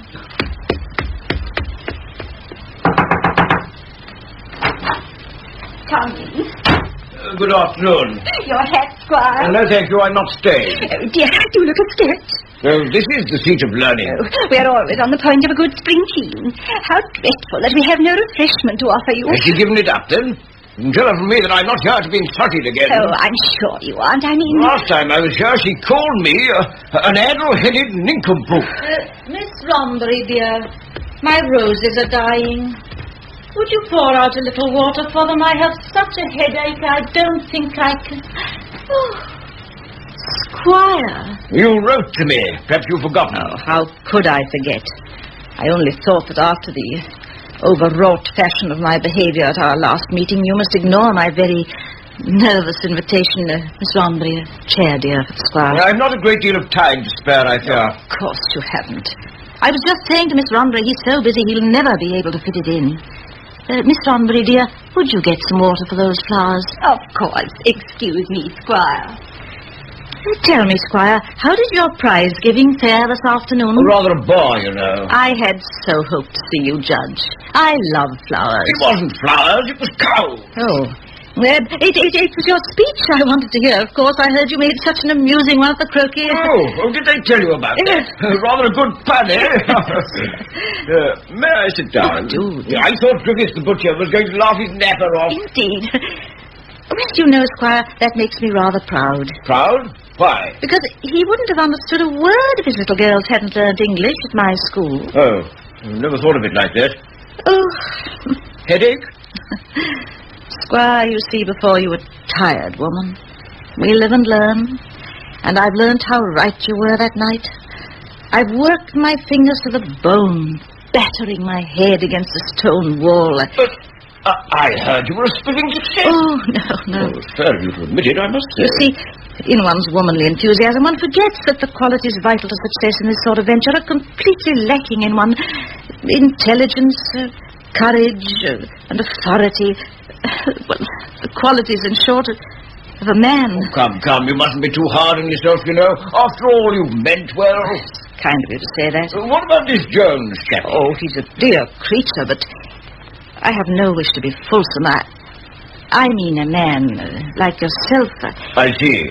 [SPEAKER 2] Come in.
[SPEAKER 1] Good afternoon.
[SPEAKER 2] Your hat, Squire.
[SPEAKER 1] No, thank you, I'm not staying.
[SPEAKER 2] Oh, dear, do look upstairs.
[SPEAKER 1] This is the seat of learning.
[SPEAKER 2] Oh, we are always on the point of a good spring clean. How dreadful that we have no refreshment to offer you.
[SPEAKER 1] Has she given it up, then? Tell her from me that I'm not here to be insulted again.
[SPEAKER 2] Oh, I'm sure you aren't. I mean...
[SPEAKER 1] Last time I was here, she called me an addle-headed nincompoop.
[SPEAKER 6] Miss Rombury, dear, my roses are dying. Would you pour out a little water for them? I have such a headache, I don't think I can... Oh, Squire.
[SPEAKER 1] You wrote to me. Perhaps you've forgotten.
[SPEAKER 6] Oh, how could I forget? I only thought that after the overwrought fashion of my behaviour at our last meeting, you must ignore my very nervous invitation. Miss Rombury, a chair, dear, for the Squire.
[SPEAKER 1] I've not a great deal of time to spare, I fear.
[SPEAKER 6] Of course you haven't. I was just saying to Miss Rombury, he's so busy he'll never be able to fit it in. Miss Rombury, dear, would you get some water for those flowers?
[SPEAKER 2] Of course. Excuse me, Squire.
[SPEAKER 6] Tell me, Squire, how did your prize-giving fare this afternoon?
[SPEAKER 1] Rather a bore, you know.
[SPEAKER 6] I had so hoped to see you judge. I love flowers.
[SPEAKER 1] It wasn't flowers, it was cows.
[SPEAKER 6] Oh. Well, it was your speech I wanted to hear, of course. I heard you made such an amusing one at the croquet.
[SPEAKER 1] Oh, did they tell you about that? Rather a good pun, eh? May I sit down?
[SPEAKER 6] Do.
[SPEAKER 1] I thought Griffiths the butcher was going to laugh his napper off.
[SPEAKER 6] Indeed. Well, you know, Squire, that makes me rather proud.
[SPEAKER 1] Proud? Why?
[SPEAKER 6] Because he wouldn't have understood a word if his little girls hadn't learned English at my school.
[SPEAKER 1] Oh, never thought of it like that.
[SPEAKER 6] Oh.
[SPEAKER 1] Headache?
[SPEAKER 6] Squire, you see, before you were tired, woman. We live and learn. And I've learned how right you were that night. I've worked my fingers to the bone, battering my head against the stone wall.
[SPEAKER 1] But I heard you were a spitting success.
[SPEAKER 6] Oh, no.
[SPEAKER 1] Oh, fair of you to admit it, I must say.
[SPEAKER 6] You see, in one's womanly enthusiasm, one forgets that the qualities vital to success in this sort of venture are completely lacking in one. Intelligence, courage, and authority. Well, the qualities, in short, of a man.
[SPEAKER 1] Oh, come, you mustn't be too hard on yourself, you know. After all, you've meant well.
[SPEAKER 6] Kind of you to say that.
[SPEAKER 1] What about this Jones chap?
[SPEAKER 6] Oh, he's a dear creature, but I have no wish to be fulsome. I mean a man like yourself.
[SPEAKER 1] I see.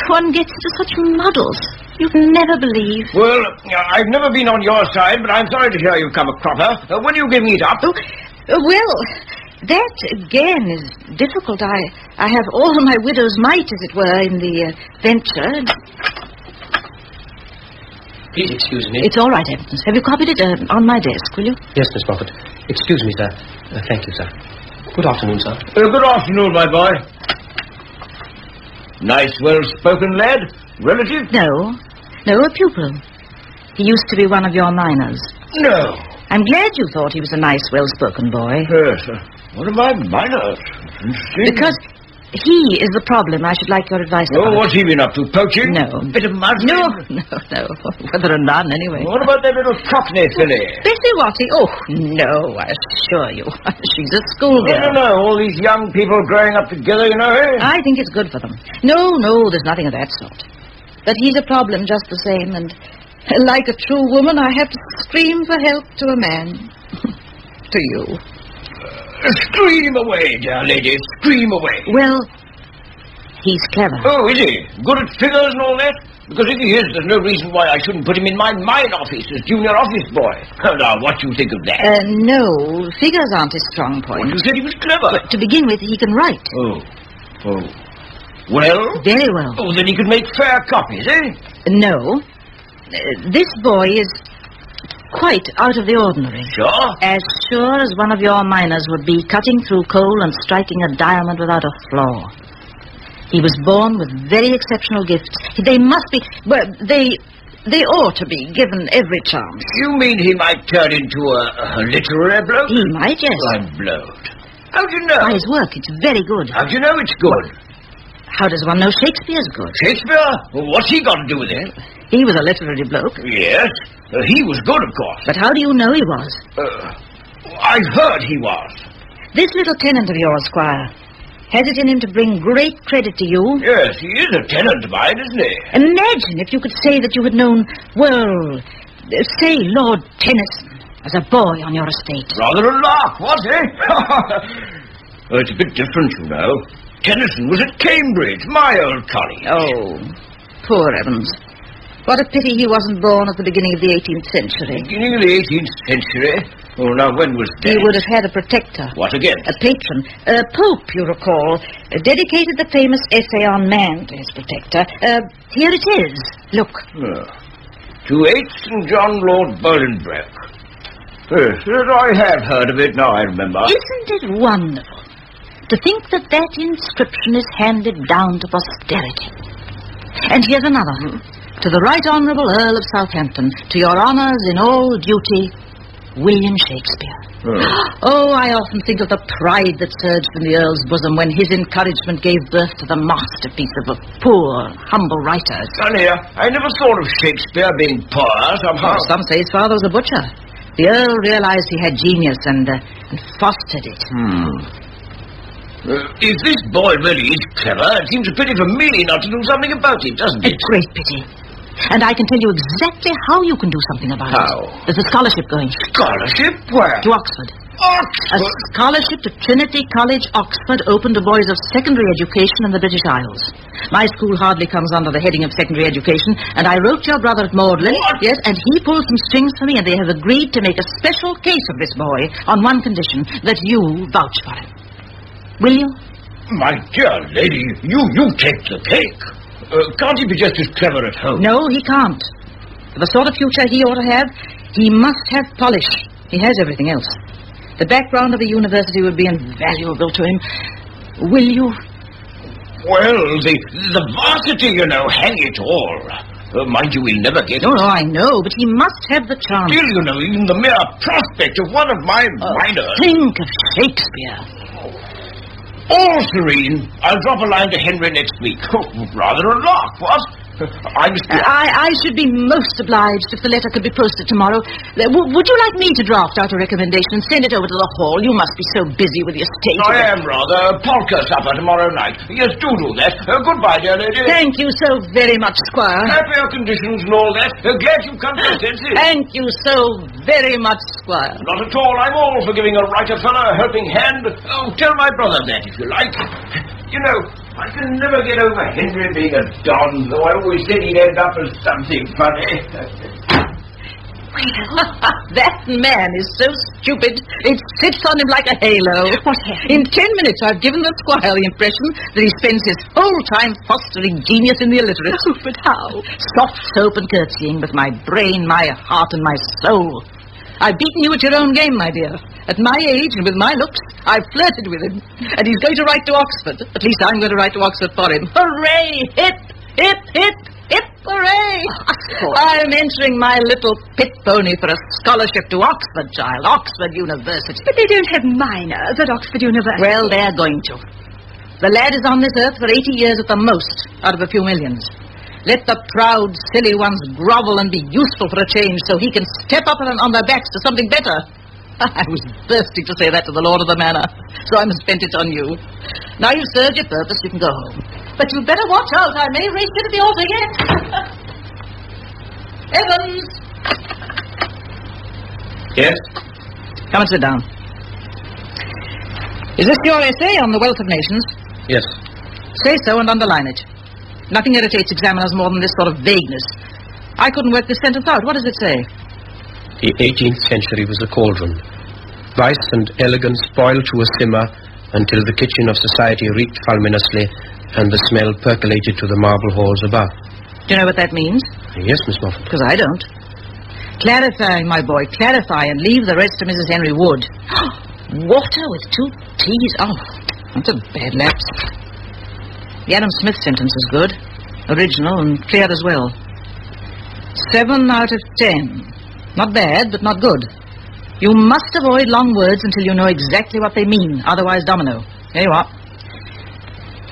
[SPEAKER 6] One gets into such muddles. You'd never believe.
[SPEAKER 1] Well, I've never been on your side, but I'm sorry to hear you've come a cropper. When are you giving it up?
[SPEAKER 6] Well, That, again, is difficult. I have all my widow's might, as it were, in the venture.
[SPEAKER 8] Please excuse me.
[SPEAKER 6] It's all right, Evans. Have you copied it on my desk, will you?
[SPEAKER 8] Yes, Miss Moffat. Excuse me, sir. Thank you, sir. Good afternoon, sir.
[SPEAKER 1] Good afternoon, my boy. Nice, well-spoken lad. Relative?
[SPEAKER 6] No, a pupil. He used to be one of your minors.
[SPEAKER 1] No.
[SPEAKER 6] I'm glad you thought he was a nice, well-spoken boy.
[SPEAKER 1] Yes, one of my minors. Interesting.
[SPEAKER 6] Because he is the problem. I should like your advice about.
[SPEAKER 1] What's he been up to? Poaching?
[SPEAKER 6] No.
[SPEAKER 1] A bit of muslin?
[SPEAKER 6] No. Whether or none, anyway.
[SPEAKER 1] What about that little cockney filly?
[SPEAKER 6] Bessie Watty? Oh, no, I assure you. She's a schoolgirl.
[SPEAKER 1] No. All these young people growing up together, you know, eh?
[SPEAKER 6] I think it's good for them. No, there's nothing of that sort. But he's a problem just the same, and like a true woman, I have to scream for help to a man. To you.
[SPEAKER 1] Scream away, dear lady, scream away.
[SPEAKER 6] Well, he's clever.
[SPEAKER 1] Oh, is he? Good at figures and all that? Because if he is, there's no reason why I shouldn't put him in my mine office as junior office boy. Now, what do you think of that?
[SPEAKER 6] No, figures aren't his strong point.
[SPEAKER 1] You said he was clever.
[SPEAKER 6] But to begin with, he can write.
[SPEAKER 1] Oh. Well?
[SPEAKER 6] Very well.
[SPEAKER 1] Oh, then he could make fair copies, eh?
[SPEAKER 6] No. This boy is quite out of the ordinary.
[SPEAKER 1] Sure?
[SPEAKER 6] As sure as one of your miners would be cutting through coal and striking a diamond without a flaw. He was born with very exceptional gifts. They must be... Well, they ought to be given every chance.
[SPEAKER 1] You mean he might turn into a literary bloke?
[SPEAKER 6] He might, yes.
[SPEAKER 1] I'm blowed. How do you know?
[SPEAKER 6] By his work, it's very good.
[SPEAKER 1] How do you know it's good?
[SPEAKER 6] How does one know Shakespeare's good?
[SPEAKER 1] Shakespeare? Well, what's he got to do with it?
[SPEAKER 6] He was a literary bloke.
[SPEAKER 1] Yes. He was good, of course.
[SPEAKER 6] But how do you know he was?
[SPEAKER 1] I've heard he was.
[SPEAKER 6] This little tenant of yours, Squire, has it in him to bring great credit to you?
[SPEAKER 1] Yes, he is a tenant of mine, isn't he?
[SPEAKER 6] Imagine if you could say that you had known, well, say Lord Tennyson as a boy on your estate.
[SPEAKER 1] Rather a lark, was he? Well, it's a bit different, you know. Tennyson was at Cambridge, my old college.
[SPEAKER 6] Oh, poor Evans. What a pity he wasn't born at the beginning of the 18th century.
[SPEAKER 1] Beginning of the 18th century? Oh, now, when was that?
[SPEAKER 6] He would have had a protector.
[SPEAKER 1] What again?
[SPEAKER 6] A patron. Pope, you recall, dedicated the famous essay on man to his protector. Here it is. Look.
[SPEAKER 1] To H. St. John Lord Bolingbroke. Yes, I have heard of it, now I remember.
[SPEAKER 6] Isn't it wonderful to think that that inscription is handed down to posterity? And here's another. To the Right Honourable Earl of Southampton, to your honours in all duty, William Shakespeare. Oh, I often think of the pride that surged in the Earl's bosom when his encouragement gave birth to the masterpiece of a poor, humble writer.
[SPEAKER 1] Funny, I never thought of Shakespeare being poor, somehow.
[SPEAKER 6] Some say his father was a butcher. The Earl realised he had genius and fostered it.
[SPEAKER 1] If this boy really is clever, it seems a pity for me not to do something about it, doesn't it?
[SPEAKER 6] A great pity. And I can tell you exactly how you can do something about it.
[SPEAKER 1] How?
[SPEAKER 6] There's a scholarship going.
[SPEAKER 1] Scholarship? Where?
[SPEAKER 6] To Oxford.
[SPEAKER 1] Oxford?
[SPEAKER 6] A scholarship to Trinity College, Oxford, open to boys of secondary education in the British Isles. My school hardly comes under the heading of secondary education, and I wrote your brother at Magdalen.
[SPEAKER 1] What?
[SPEAKER 6] Yes, and he pulled some strings for me, and they have agreed to make a special case of this boy on one condition, that you vouch for him. Will you?
[SPEAKER 1] My dear lady, you take the cake. Can't he be just as clever at home?
[SPEAKER 6] No, he can't. For the sort of future he ought to have, he must have polish. He has everything else. The background of the university would be invaluable to him. Will you?
[SPEAKER 1] Well, the varsity, you know, hang it all. Mind you, we'll never get...
[SPEAKER 6] No, I know, but he must have the chance.
[SPEAKER 1] Still, you know, even the mere prospect of one of my minors...
[SPEAKER 6] Think of Shakespeare.
[SPEAKER 1] All serene. I'll drop a line to Henry next week. Oh, rather a lark, what?
[SPEAKER 6] I should be most obliged if the letter could be posted tomorrow. Would you like me to draft out a recommendation and send it over to the hall? You must be so busy with your estate.
[SPEAKER 1] I am, rather. Polka supper tomorrow night. Yes, do that. Goodbye, dear lady.
[SPEAKER 6] Thank you so very much, Squire.
[SPEAKER 1] Happier conditions and all that. Glad you've come to your senses.
[SPEAKER 6] Thank you so very much, Squire.
[SPEAKER 1] Not at all. I'm all for giving a writer fellow a helping hand. Oh, tell my brother that, if you like. You know, I can never get over Henry being a don, though I always said he'd end up as something funny.
[SPEAKER 6] That man is so stupid, it sits on him like a halo.
[SPEAKER 2] What happened?
[SPEAKER 6] In 10 minutes, I've given the squire the impression that he spends his whole time fostering genius in the illiterate.
[SPEAKER 2] Oh, but how?
[SPEAKER 6] Soft soap and curtsying with my brain, my heart, and my soul. I've beaten you at your own game, my dear. At my age and with my looks, I've flirted with him. And he's going to write to Oxford. At least I'm going to write to Oxford for him. Hooray! Hip, hip, hip, hip, hooray! I'm entering my little pit pony for a scholarship to Oxford, child. Oxford University.
[SPEAKER 2] But they don't have minors at Oxford University.
[SPEAKER 6] Well, they're going to. The lad is on this earth for 80 years at the most, out of a few millions. Let the proud, silly ones grovel and be useful for a change so he can step up on their backs to something better. I was bursting to say that to the Lord of the Manor, so I must spend it on you. Now you've served your purpose, you can go home. But you'd better watch out. I may race you to the altar yet. Evans!
[SPEAKER 8] Yes?
[SPEAKER 6] Come and sit down. Is this your essay on the wealth of nations?
[SPEAKER 8] Yes.
[SPEAKER 6] Say so and underline it. Nothing irritates examiners more than this sort of vagueness. I couldn't work this sentence out. What does it say?
[SPEAKER 8] The 18th century was a cauldron. Vice and elegance boiled to a simmer until the kitchen of society reeked fulminously and the smell percolated to the marble halls above.
[SPEAKER 6] Do you know what that means?
[SPEAKER 8] Yes, Miss Moffat.
[SPEAKER 6] Because I don't. Clarify, my boy, clarify and leave the rest to Mrs. Henry Wood. Water with 2 T's. Oh, that's a bad lapse. The Adam Smith sentence is good, original and clear as well. 7 out of 10. Not bad, but not good. You must avoid long words until you know exactly what they mean, otherwise domino. There you are.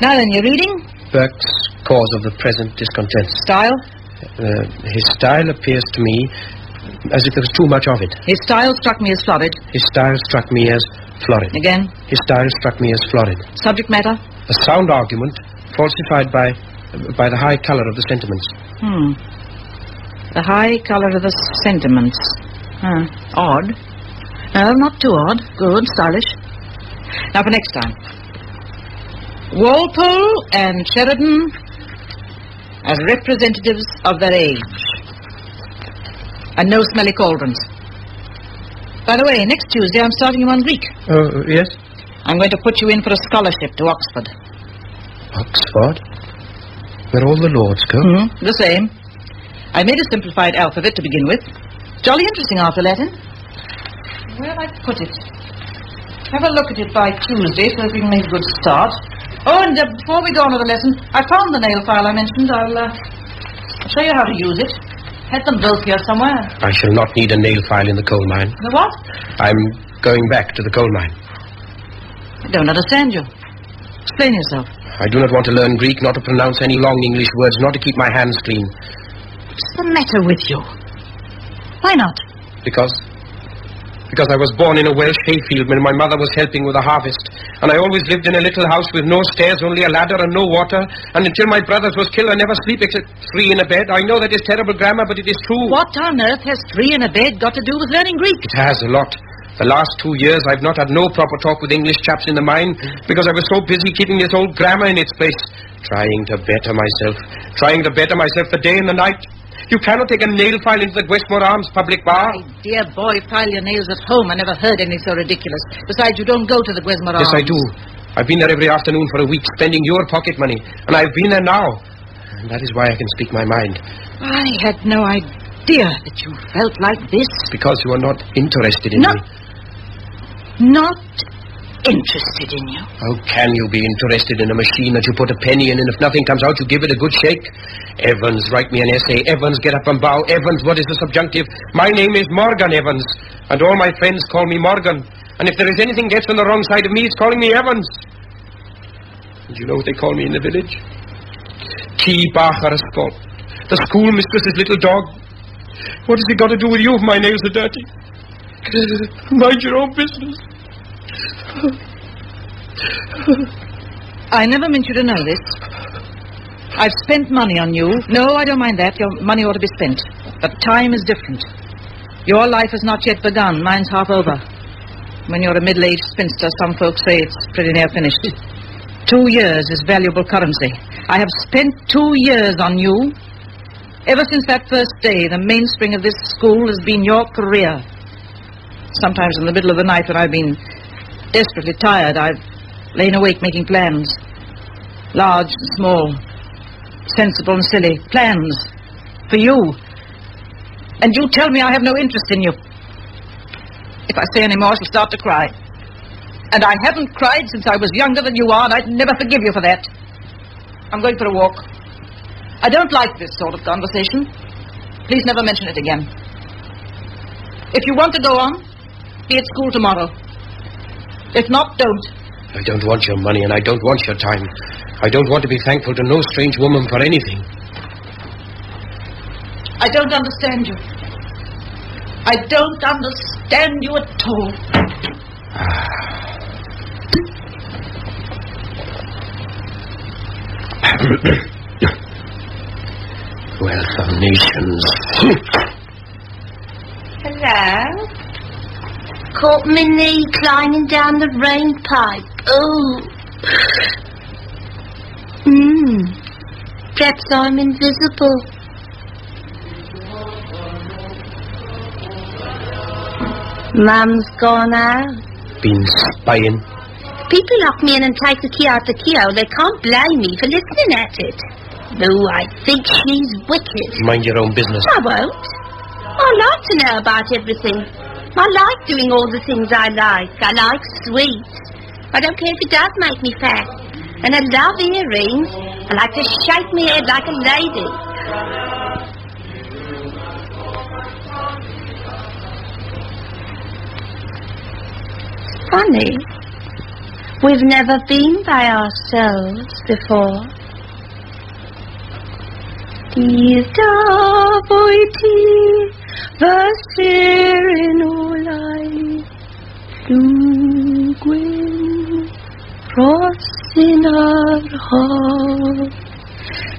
[SPEAKER 6] Now then, you're reading?
[SPEAKER 8] Burke's cause of the present discontent.
[SPEAKER 6] Style?
[SPEAKER 8] His style appears to me as if there was too much of it.
[SPEAKER 6] His style struck me as florid.
[SPEAKER 8] His style struck me as florid.
[SPEAKER 6] Again?
[SPEAKER 8] His style struck me as florid.
[SPEAKER 6] Subject matter?
[SPEAKER 8] A sound argument falsified by the high colour of the sentiments.
[SPEAKER 6] The high colour of the sentiments. Odd. No, not too odd. Good, stylish. Now for next time. Walpole and Sheridan as representatives of their age. And no smelly cauldrons. By the way, next Tuesday I'm starting you on Greek.
[SPEAKER 8] Oh, yes?
[SPEAKER 6] I'm going to put you in for a scholarship to Oxford.
[SPEAKER 8] Oxford? Where all the lords go?
[SPEAKER 6] The same. I made a simplified alphabet to begin with. Jolly interesting after Latin. Where have I put it? Have a look at it by Tuesday so that we can make a good start. Oh, and before we go on to the lesson, I found the nail file I mentioned. I'll show you how to use it. Had them both here somewhere.
[SPEAKER 8] I shall not need a nail file in the coal mine.
[SPEAKER 6] The what?
[SPEAKER 8] I'm going back to the coal mine.
[SPEAKER 6] I don't understand you. Explain yourself.
[SPEAKER 8] I do not want to learn Greek, not to pronounce any long English words, not to keep my hands clean.
[SPEAKER 6] What's the matter with you? Why not?
[SPEAKER 8] Because I was born in a Welsh hayfield when my mother was helping with the harvest. And I always lived in a little house with no stairs, only a ladder and no water. And until my brothers was killed, I never sleep except 3 in a bed. I know that is terrible grammar, but it is true.
[SPEAKER 6] What on earth has 3 in a bed got to do with learning Greek?
[SPEAKER 8] It has a lot. The last 2 years, I've not had no proper talk with English chaps in the mine because I was so busy keeping this old grammar in its place. Trying to better myself the day and the night. You cannot take a nail file into the Westmore Arms public bar.
[SPEAKER 6] My dear boy, file your nails at home. I never heard anything so ridiculous. Besides, you don't go to the Westmore Arms.
[SPEAKER 8] Yes, I do. I've been there every afternoon for a week, spending your pocket money. And I've been there now. And that is why I can speak my mind.
[SPEAKER 6] I had no idea that you felt like this.
[SPEAKER 8] Because you are not interested in me.
[SPEAKER 6] Not interested in you.
[SPEAKER 8] How can you be interested in a machine that you put a penny in and if nothing comes out you give it a good shake? Evans, write me an essay. Evans, get up and bow. Evans, what is the subjunctive? My name is Morgan Evans, and all my friends call me Morgan. And if there is anything gets on the wrong side of me, it's calling me Evans. And you know what they call me in the village? Key Bacharaskol, the schoolmistress's little dog. What has it got to do with you if my nails are dirty? Mind your own business.
[SPEAKER 6] I never meant you to know this. I've spent money on you. No, I don't mind that. Your money ought to be spent. But time is different. Your life has not yet begun. Mine's half over. When you're a middle-aged spinster, some folks say it's pretty near finished. 2 years is valuable currency. I have spent 2 years on you. Ever since that first day, the mainspring of this school has been your career. Sometimes in the middle of the night when I've been desperately tired, I've lain awake making plans. Large and small, sensible and silly. Plans for you. And you tell me I have no interest in you. If I say any more, I shall start to cry. And I haven't cried since I was younger than you are, and I'd never forgive you for that. I'm going for a walk. I don't like this sort of conversation. Please never mention it again. If you want to go on, be at school tomorrow. If not, don't.
[SPEAKER 8] I don't want your money, and I don't want your time. I don't want to be thankful to no strange woman for anything.
[SPEAKER 6] I don't understand you. I don't understand you at all.
[SPEAKER 8] Wealth of nations.
[SPEAKER 5] Hello? Caught my knee climbing down the rain pipe. Oh. Perhaps I'm invisible. Mum's gone out.
[SPEAKER 8] Been spying.
[SPEAKER 5] People lock me in and take the key out the keyhole. They can't blame me for listening at it. Though I think she's wicked.
[SPEAKER 8] Mind your own business.
[SPEAKER 5] I won't. I like to know about everything. I like doing all the things I like. I like sweets. I don't care if it does make me fat. And I love earrings. I like to shake my head like a lady. It's funny. We've never been by ourselves before. Verser olai Lugwin Rossinar ha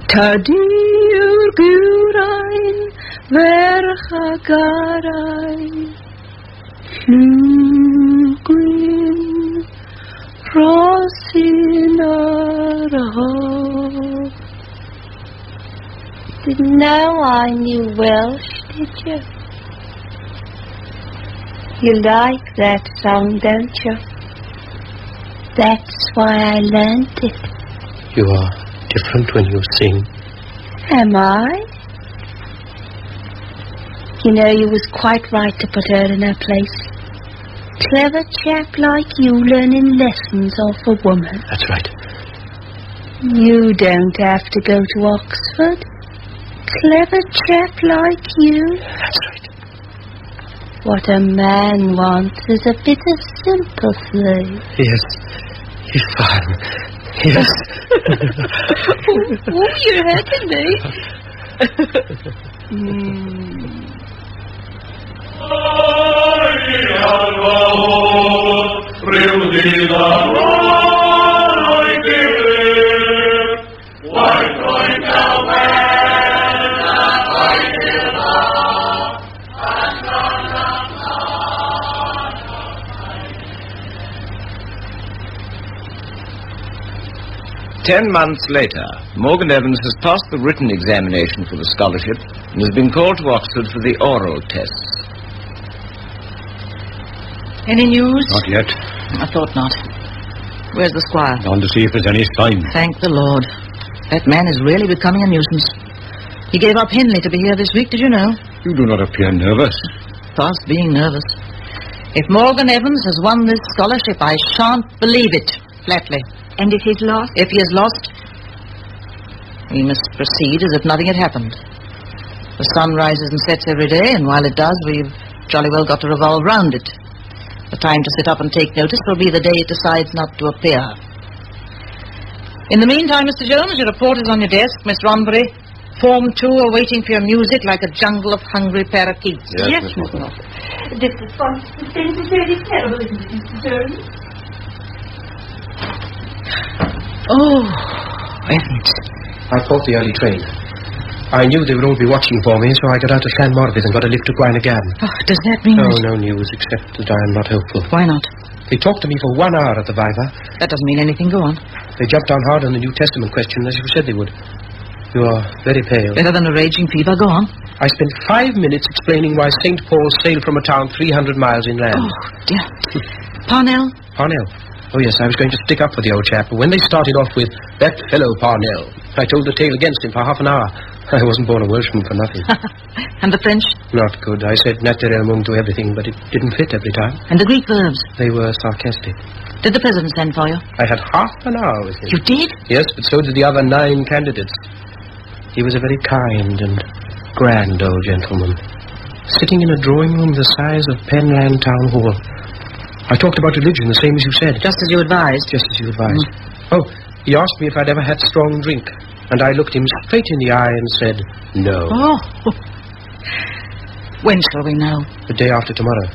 [SPEAKER 5] Tadir Gurain Verhagarai Lugwin Rossinar ha. Didn't know I knew Welsh, did you? You like that song, don't you? That's why I learned it.
[SPEAKER 8] You are different when you sing.
[SPEAKER 5] Am I? You know, you was quite right to put her in her place. Clever chap like you learning lessons off a woman.
[SPEAKER 8] That's right.
[SPEAKER 5] You don't have to go to Oxford. Clever chap like you.
[SPEAKER 8] That's right.
[SPEAKER 5] What a man wants is a bit of sympathy.
[SPEAKER 8] Yes. He's fine. Yes.
[SPEAKER 5] Oh, you're hurting
[SPEAKER 1] "10 months later, Morgan Evans has passed the written examination for the scholarship and has been called to Oxford for the oral tests.
[SPEAKER 6] Any news?
[SPEAKER 3] Not yet.
[SPEAKER 6] I thought not. Where's the squire?
[SPEAKER 3] Gone to see if there's any sign.
[SPEAKER 6] Thank the Lord. That man is really becoming a nuisance. He gave up Henley to be here this week, did you know?
[SPEAKER 3] You do not appear nervous.
[SPEAKER 6] Past being nervous. If Morgan Evans has won this scholarship, I shan't believe it, flatly.
[SPEAKER 2] And if he's lost?
[SPEAKER 6] If he is lost, we must proceed as if nothing had happened. The sun rises and sets every day, and while it does, we've jolly well got to revolve round it. The time to sit up and take notice will be the day it decides not to appear. In the meantime, Mr. Jones, your report is on your desk. Miss Ronbury, Form 2 are waiting for your music like a jungle of hungry parakeets.
[SPEAKER 1] Yes, Miss
[SPEAKER 6] Moffat.
[SPEAKER 2] This response to things is really terrible, isn't it, Mr. Jones?
[SPEAKER 6] Oh, heavens.
[SPEAKER 8] I caught the early train. I knew they would all be watching for me, so I got out to Llanmorfydd and got a lift to Gwaun again.
[SPEAKER 6] Oh, does that mean...
[SPEAKER 8] Oh, no news, except that I am not hopeful.
[SPEAKER 6] Why not?
[SPEAKER 8] They talked to me for 1 hour at the Viva.
[SPEAKER 6] That doesn't mean anything. Go on.
[SPEAKER 8] They jumped down hard on the New Testament question, as you said they would. You are very pale.
[SPEAKER 6] Better than a raging fever. Go on.
[SPEAKER 8] I spent 5 minutes explaining why St. Paul sailed from a town 300 miles inland.
[SPEAKER 6] Oh, dear. Parnell?
[SPEAKER 8] Parnell? Oh, yes, I was going to stick up for the old chap, but when they started off with that fellow Parnell, I told the tale against him for half an hour. I wasn't born a Welshman for nothing.
[SPEAKER 6] And the French?
[SPEAKER 8] Not good. I said naturellement to everything, but it didn't fit every time.
[SPEAKER 6] And the Greek verbs?
[SPEAKER 8] They were sarcastic.
[SPEAKER 6] Did the president send for you?
[SPEAKER 8] I had half an hour with him.
[SPEAKER 6] You did?
[SPEAKER 8] Yes, but so did the other 9 candidates. He was a very kind and grand old gentleman, sitting in a drawing room the size of Penland Town Hall. I talked about religion, the same as you said.
[SPEAKER 6] Just as you advised?
[SPEAKER 8] Just as you advised. Oh, he asked me if I'd ever had strong drink, and I looked him straight in the eye and said, no.
[SPEAKER 6] Oh. When shall we know?
[SPEAKER 8] The day after tomorrow.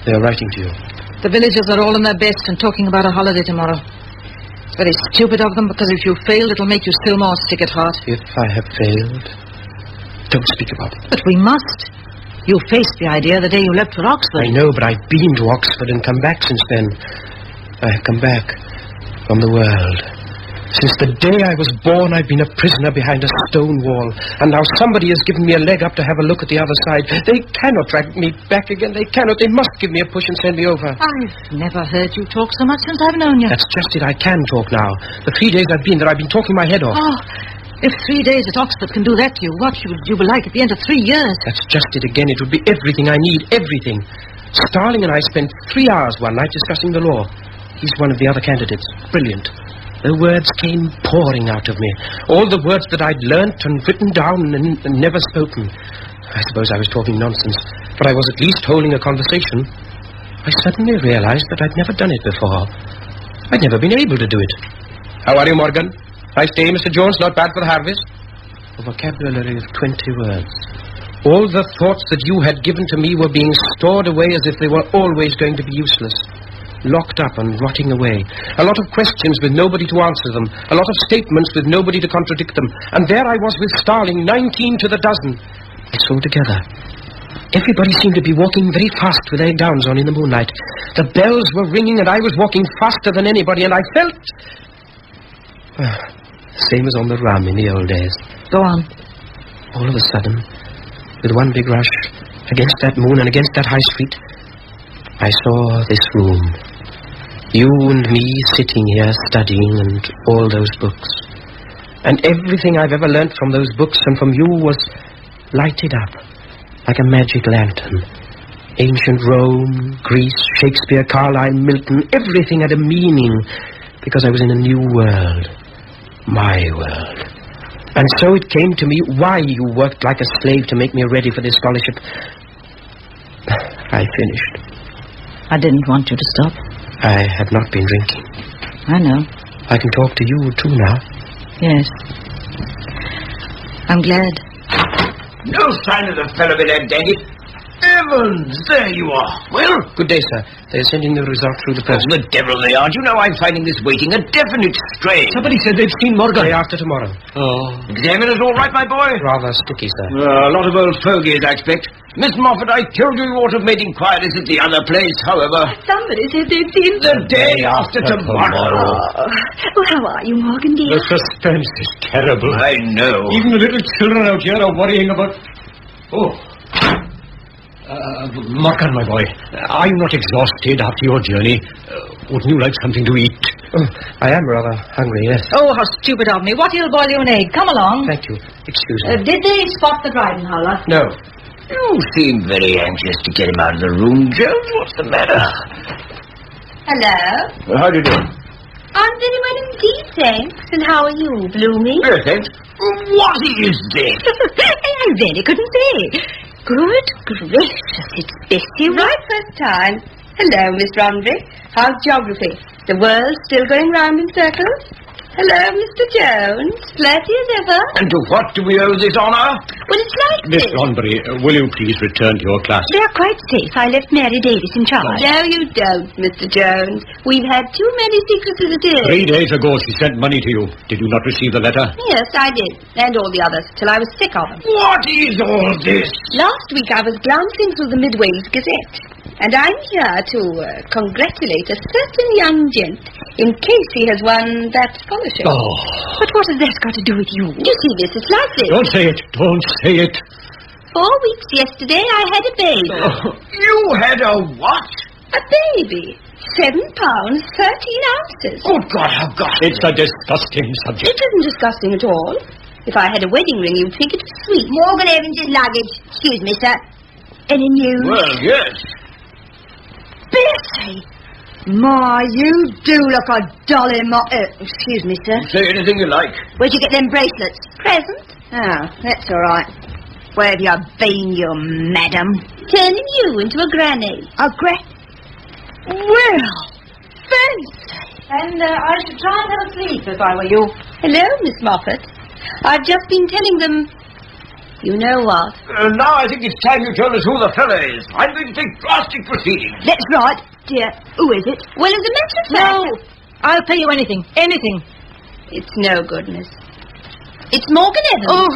[SPEAKER 8] They are writing to you.
[SPEAKER 6] The villagers are all in their best and talking about a holiday tomorrow. It's very stupid of them, because if you fail, it'll make you still more sick at heart.
[SPEAKER 8] If I have failed, don't speak about it.
[SPEAKER 6] But we must. You faced the idea the day you left for Oxford.
[SPEAKER 8] I know, but I've been to Oxford and come back since then. I have come back from the world. Since the day I was born, I've been a prisoner behind a stone wall. And now somebody has given me a leg up to have a look at the other side. They cannot drag me back again. They cannot. They must give me a push and send me over.
[SPEAKER 6] I've never heard you talk so much since I've known you.
[SPEAKER 8] That's just it. I can talk now. The 3 days I've been there, I've been talking my head off.
[SPEAKER 6] Oh, if 3 days at Oxford can do that to you, what would you be like at the end of 3 years?
[SPEAKER 8] That's just it again. It would be everything I need. Everything. Starling and I spent 3 hours one night discussing the law. He's one of the other candidates. Brilliant. The words came pouring out of me. All the words that I'd learnt and written down and never spoken. I suppose I was talking nonsense, but I was at least holding a conversation. I suddenly realized that I'd never done it before. I'd never been able to do it. How are you, Morgan? Nice day, Mr. Jones. Not bad for the harvest. A vocabulary of 20 words. All the thoughts that you had given to me were being stored away as if they were always going to be useless. Locked up and rotting away. A lot of questions with nobody to answer them. A lot of statements with nobody to contradict them. And there I was with Starling, 19 to the dozen. It's all together. Everybody seemed to be walking very fast with their gowns on in the moonlight. The bells were ringing and I was walking faster than anybody, and I felt... same as on the rum in the old days.
[SPEAKER 6] Go on.
[SPEAKER 8] All of a sudden, with one big rush, against that moon and against that high street, I saw this room. You and me sitting here studying, and all those books. And everything I've ever learnt from those books and from you was lighted up like a magic lantern. Ancient Rome, Greece, Shakespeare, Carlyle, Milton, everything had a meaning because I was in a new world. My world. And so it came to me why you worked like a slave to make me ready for this scholarship. I finished.
[SPEAKER 6] I didn't want you to stop.
[SPEAKER 8] I had not been drinking.
[SPEAKER 6] I know.
[SPEAKER 8] I can talk to you too now.
[SPEAKER 6] Yes. I'm glad.
[SPEAKER 1] No sign of the fellow with that dagger. Evans, there you are. Well?
[SPEAKER 8] Good day, sir. They're sending the result through the post.
[SPEAKER 1] The devil they are. You know I'm finding this waiting a definite strain.
[SPEAKER 3] Somebody said they'd seen Morgan.
[SPEAKER 8] Day after tomorrow.
[SPEAKER 3] Oh.
[SPEAKER 1] Examiner's all right, my boy?
[SPEAKER 8] Rather sticky, sir.
[SPEAKER 1] A lot of old fogies, I expect. Miss Moffat, I told you you ought to have made inquiries at the other place, however.
[SPEAKER 2] Somebody said they'd seen
[SPEAKER 1] The day after tomorrow.
[SPEAKER 2] Well, how are you, Morgan, dear?
[SPEAKER 3] The suspense is terrible.
[SPEAKER 1] I know.
[SPEAKER 3] Even the little children out here are worrying about... Oh. Morgan, my boy, are you not exhausted after your journey? Wouldn't you like something to eat?
[SPEAKER 8] Oh, I am rather hungry, yes.
[SPEAKER 6] Oh, how stupid of me. What, he'll boil you an egg. Come along.
[SPEAKER 8] Thank you. Excuse me.
[SPEAKER 6] Did they spot the driving howler?
[SPEAKER 8] No.
[SPEAKER 1] You seem very anxious to get him out of the room, Jones. What's the matter?
[SPEAKER 2] Hello?
[SPEAKER 1] Well, how do you do?
[SPEAKER 2] I'm very well indeed, thanks. And how are you, Blooming?
[SPEAKER 1] Yes, thanks. What is this?
[SPEAKER 2] I really couldn't say. Good gracious, it's Bessie right first time. Hello, Miss Romney. How's geography? The world still going round in circles? Hello, Mr. Jones. Flirty as ever.
[SPEAKER 1] And to what do we owe this honour?
[SPEAKER 2] Well, it's like
[SPEAKER 3] Miss
[SPEAKER 2] this.
[SPEAKER 3] Thornbury, will you please return to your class?
[SPEAKER 2] They're quite safe. I left Mary Davis in charge. No, you don't, Mr. Jones. We've had too many secrets as it is.
[SPEAKER 3] 3 days ago she sent money to you. Did you not receive the letter?
[SPEAKER 2] Yes, I did. And all the others, till I was sick of them.
[SPEAKER 1] What is all this?
[SPEAKER 2] Last week I was glancing through the Midway's Gazette. And I'm here to congratulate a certain young gent in case he has won that scholarship.
[SPEAKER 3] Oh.
[SPEAKER 2] But what has that got to do with you? You see, Mrs. Slightly.
[SPEAKER 3] Don't say it. Don't say it.
[SPEAKER 2] 4 weeks yesterday, I had a baby.
[SPEAKER 1] Oh, you had a what?
[SPEAKER 2] A baby. 7 pounds, 13 ounces.
[SPEAKER 1] Good God, how ghastly.
[SPEAKER 3] It's a disgusting subject.
[SPEAKER 2] It isn't disgusting at all. If I had a wedding ring, you'd think it was sweet.
[SPEAKER 4] Morgan Evans' luggage. Excuse me, sir. Any news?
[SPEAKER 1] Well, yes.
[SPEAKER 4] Bessie! My, you do look a dolly excuse me, sir.
[SPEAKER 1] Say anything you like.
[SPEAKER 4] Where'd you get them bracelets?
[SPEAKER 2] Present?
[SPEAKER 4] Oh, that's all right. Where have you been, you madam?
[SPEAKER 2] Turning you into a granny.
[SPEAKER 4] A Well, fancy.
[SPEAKER 6] And I should try and have a sleep if I were you.
[SPEAKER 2] Hello, Miss Moffat. I've just been telling them... You know what?
[SPEAKER 1] Now I think it's time you told us who the fella is. I'm going to take drastic proceedings.
[SPEAKER 4] That's right, dear. Who is it?
[SPEAKER 2] Well, as a matter of fact...
[SPEAKER 6] No, I'll pay you anything. Anything.
[SPEAKER 2] It's no good, miss. It's Morgan Evans.
[SPEAKER 6] Oh,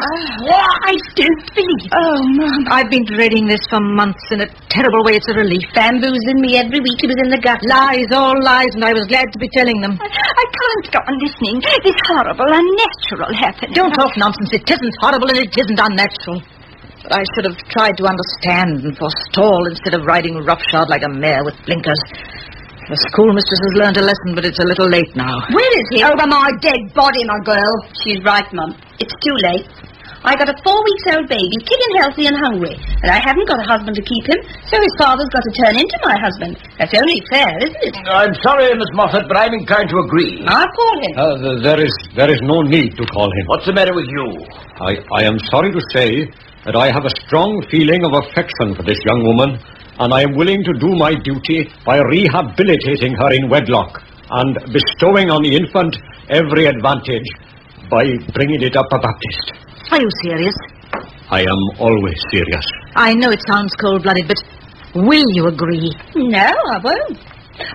[SPEAKER 2] I don't believe it.
[SPEAKER 6] Oh, Mum. I've been dreading this for months in a terrible way. It's a relief.
[SPEAKER 2] Bamboozling me every week. He was in the gut.
[SPEAKER 6] Lies, all lies, and I was glad to be telling them.
[SPEAKER 2] I can't go on listening. This horrible, unnatural happened.
[SPEAKER 6] Don't talk nonsense. It isn't horrible and it isn't unnatural. But I should have tried to understand and forestall instead of riding roughshod like a mare with blinkers. The schoolmistress has learned a lesson, but it's a little late now.
[SPEAKER 2] Where is he?
[SPEAKER 4] Over my dead body, my girl.
[SPEAKER 2] She's right, Mum. It's too late. I got a 4-week-old baby, kicking healthy and hungry, and I haven't got a husband to keep him, so his father's got to turn into my husband. That's only fair, isn't it?
[SPEAKER 1] I'm sorry, Miss Moffat, but I'm inclined to agree.
[SPEAKER 2] I'll call him.
[SPEAKER 3] There is no need to call him.
[SPEAKER 1] What's the matter with you?
[SPEAKER 3] I am sorry to say that I have a strong feeling of affection for this young woman, and I am willing to do my duty by rehabilitating her in wedlock and bestowing on the infant every advantage by bringing it up a Baptist.
[SPEAKER 6] Are you serious?
[SPEAKER 3] I am always serious.
[SPEAKER 6] I know it sounds cold-blooded, but will you agree?
[SPEAKER 2] No, I won't.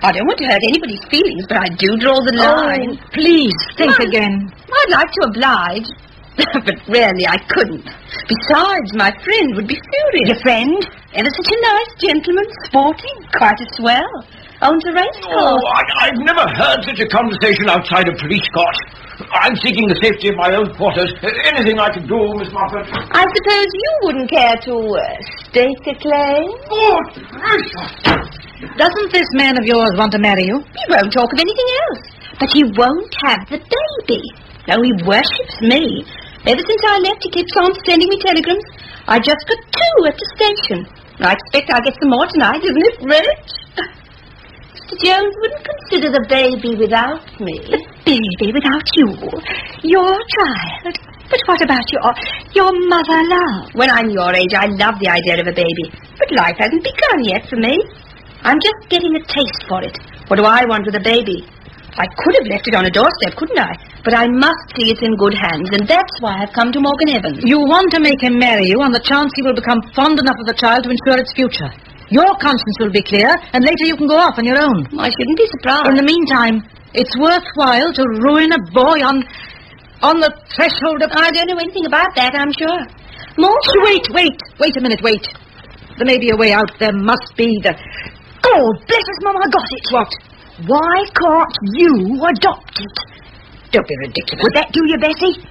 [SPEAKER 2] I don't want to hurt anybody's feelings, but I do draw the line.
[SPEAKER 6] Oh, please, think
[SPEAKER 2] Well,
[SPEAKER 6] again.
[SPEAKER 2] I'd like to oblige, but really I couldn't. Besides, my friend would be furious.
[SPEAKER 4] Your friend?
[SPEAKER 2] Ever such a nice gentleman, sporting, quite a swell. Owns a race
[SPEAKER 1] Oh,
[SPEAKER 2] course.
[SPEAKER 1] I've never heard such a conversation outside a police court. I'm seeking the safety of my own quarters. Anything I can do, Miss Moffat?
[SPEAKER 2] I suppose you wouldn't care to stake a claim?
[SPEAKER 1] Oh, gracious.
[SPEAKER 6] Doesn't this man of yours want to marry you?
[SPEAKER 2] He won't talk of anything else. But he won't have the baby. No, he worships me. Ever since I left, he keeps on sending me telegrams. I just got 2 at the station. I expect I'll get some more tonight, isn't it, Rich? Mr. Jones wouldn't consider the baby without me.
[SPEAKER 4] Baby without you. Your child. But what about your mother love?
[SPEAKER 2] When I'm your age, I love the idea of a baby. But life hasn't begun yet for me. I'm just getting a taste for it. What do I want with a baby? I could have left it on a doorstep, couldn't I? But I must see it's in good hands, and that's why I've come to Morgan Evans.
[SPEAKER 6] You want to make him marry you on the chance he will become fond enough of the child to ensure its future. Your conscience will be clear, and later you can go off on your own.
[SPEAKER 2] I shouldn't be surprised.
[SPEAKER 6] In the meantime, it's worthwhile to ruin a boy on the threshold of...
[SPEAKER 2] I don't know anything about that, I'm sure.
[SPEAKER 6] Wait a minute. There may be a way out. There must be.
[SPEAKER 4] God bless us, Mum, I got it.
[SPEAKER 6] What?
[SPEAKER 4] Why can't you adopt it?
[SPEAKER 6] Don't be ridiculous.
[SPEAKER 4] Would that do you, Bessie?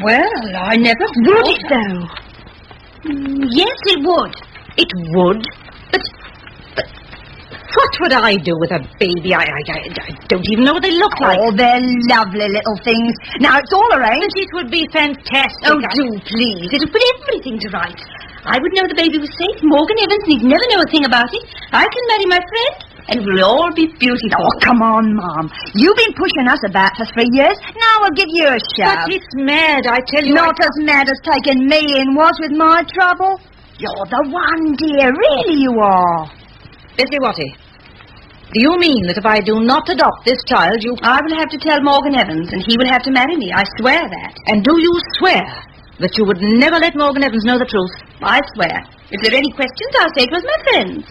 [SPEAKER 2] Well, I never
[SPEAKER 4] Would it, though?
[SPEAKER 2] Yes, it would.
[SPEAKER 6] It would. But what would I do with a baby? I don't even know what they look like.
[SPEAKER 4] Oh, they're lovely little things. Now, it's all arranged.
[SPEAKER 6] It would be fantastic.
[SPEAKER 2] Oh, do please. It'll put everything to rights. I would know the baby was safe. Morgan Evans, and he'd never know a thing about it. I can marry my friend, and we'll all be beautiful.
[SPEAKER 4] Oh, come on, Mum. You've been pushing us about for 3 years. Now I'll give you a shove.
[SPEAKER 6] But it's mad, I tell you.
[SPEAKER 4] Not as mad as taking me in was with my trouble. You're the one, dear. Really you are.
[SPEAKER 6] Bessie Watty, do you mean that if I do not adopt this child, you...
[SPEAKER 2] I will have to tell Morgan Evans, and he will have to marry me. I swear that.
[SPEAKER 6] And do you swear that you would never let Morgan Evans know the truth?
[SPEAKER 2] I swear. If there are any questions, I'll say it was my friend's.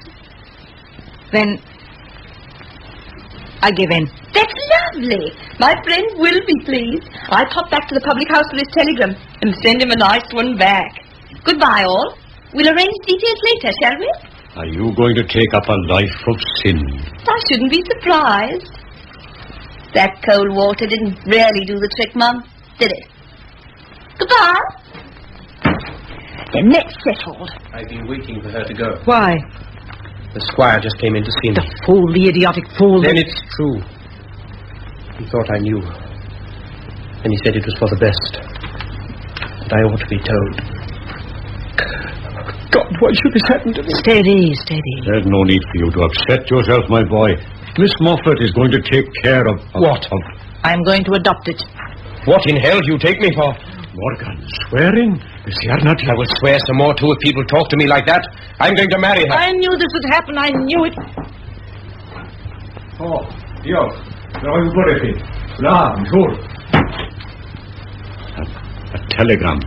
[SPEAKER 6] Then I give in.
[SPEAKER 2] That's lovely. My friend will be pleased. I'll pop back to the public house for his telegram and send him a nice one back. Goodbye, all. We'll arrange details later, shall we?
[SPEAKER 3] Are you going to take up a life of sin?
[SPEAKER 2] I shouldn't be surprised. That cold water didn't really do the trick, Mum, did it? Goodbye. Then that's settled.
[SPEAKER 8] I've been waiting for her to go.
[SPEAKER 6] Why?
[SPEAKER 8] The squire just came in to see me.
[SPEAKER 6] The fool, the idiotic fool.
[SPEAKER 8] Then it's true. He thought I knew. And he said it was for the best. That I ought to be told. God, why should this happen to me?
[SPEAKER 6] Steady, steady.
[SPEAKER 3] There's no need for you to upset yourself, my boy. Miss Moffat is going to take care of...
[SPEAKER 8] What?
[SPEAKER 6] I'm going to adopt it.
[SPEAKER 8] What in hell do you take me for?
[SPEAKER 3] Morgan, swearing?
[SPEAKER 8] I will swear some more too if people talk to me like that. I'm going to marry her.
[SPEAKER 6] I knew this would happen. I knew it.
[SPEAKER 3] Oh, Diolch. Now you got it. Now, sure. A telegram.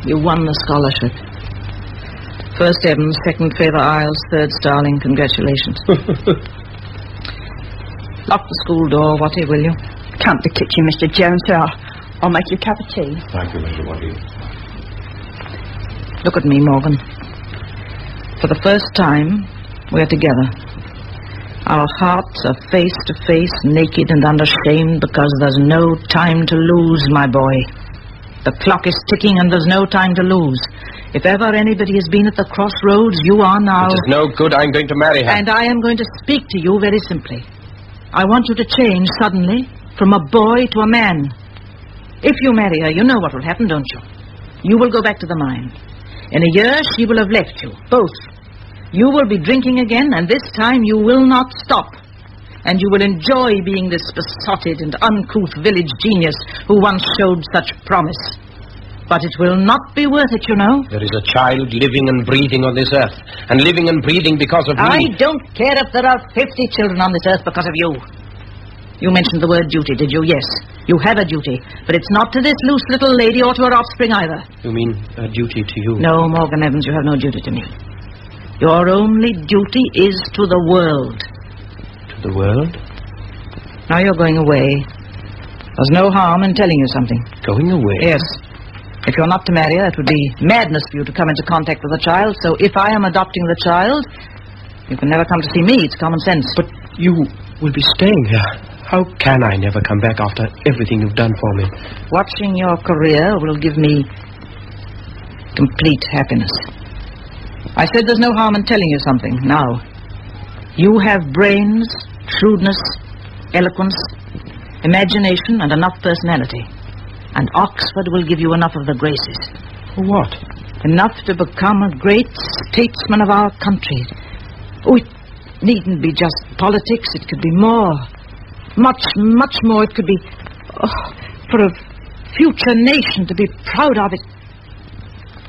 [SPEAKER 6] You won the scholarship. First Evans, second Favour Isles, third Starling. Congratulations. Lock the school door, Watty, will you?
[SPEAKER 4] Come to the kitchen, Mr. Jones, sir. I'll make you a cup of tea.
[SPEAKER 3] Thank you, Mr. Watty.
[SPEAKER 6] Look at me, Morgan. For the first time, we're together. Our hearts are face to face, naked and unashamed, because there's no time to lose, my boy. The clock is ticking and there's no time to lose. If ever anybody has been at the crossroads, you are now.
[SPEAKER 8] It is no good. I'm going to marry her.
[SPEAKER 6] And I am going to speak to you very simply. I want you to change suddenly from a boy to a man. If you marry her, you know what will happen, don't you? You will go back to the mine. In a year, she will have left you, both. You will be drinking again, and this time you will not stop. And you will enjoy being this besotted and uncouth village genius who once showed such promise. But it will not be worth it, you know.
[SPEAKER 8] There is a child living and breathing on this earth, and living and breathing because of me.
[SPEAKER 6] I don't care if there are 50 children on this earth because of you. You mentioned the word duty, did you? Yes. You have a duty, but it's not to this loose little lady or to her offspring either.
[SPEAKER 8] You mean a duty to you?
[SPEAKER 6] No, Morgan Evans, you have no duty to me. Your only duty is to the world.
[SPEAKER 8] To the world?
[SPEAKER 6] Now you're going away. There's no harm in telling you something.
[SPEAKER 8] Going away?
[SPEAKER 6] Yes. If you're not to marry her, it would be madness for you to come into contact with a child. So if I am adopting the child, you can never come to see me. It's common sense.
[SPEAKER 8] But you will be staying here. How can I never come back after everything you've done for me?
[SPEAKER 6] Watching your career will give me complete happiness. I said there's no harm in telling you something. Now, you have brains, shrewdness, eloquence, imagination, and enough personality. And Oxford will give you enough of the graces.
[SPEAKER 8] What?
[SPEAKER 6] Enough to become a great statesman of our country. Oh, it needn't be just politics. It could be more. Much, much more. It could be for a future nation to be proud of it.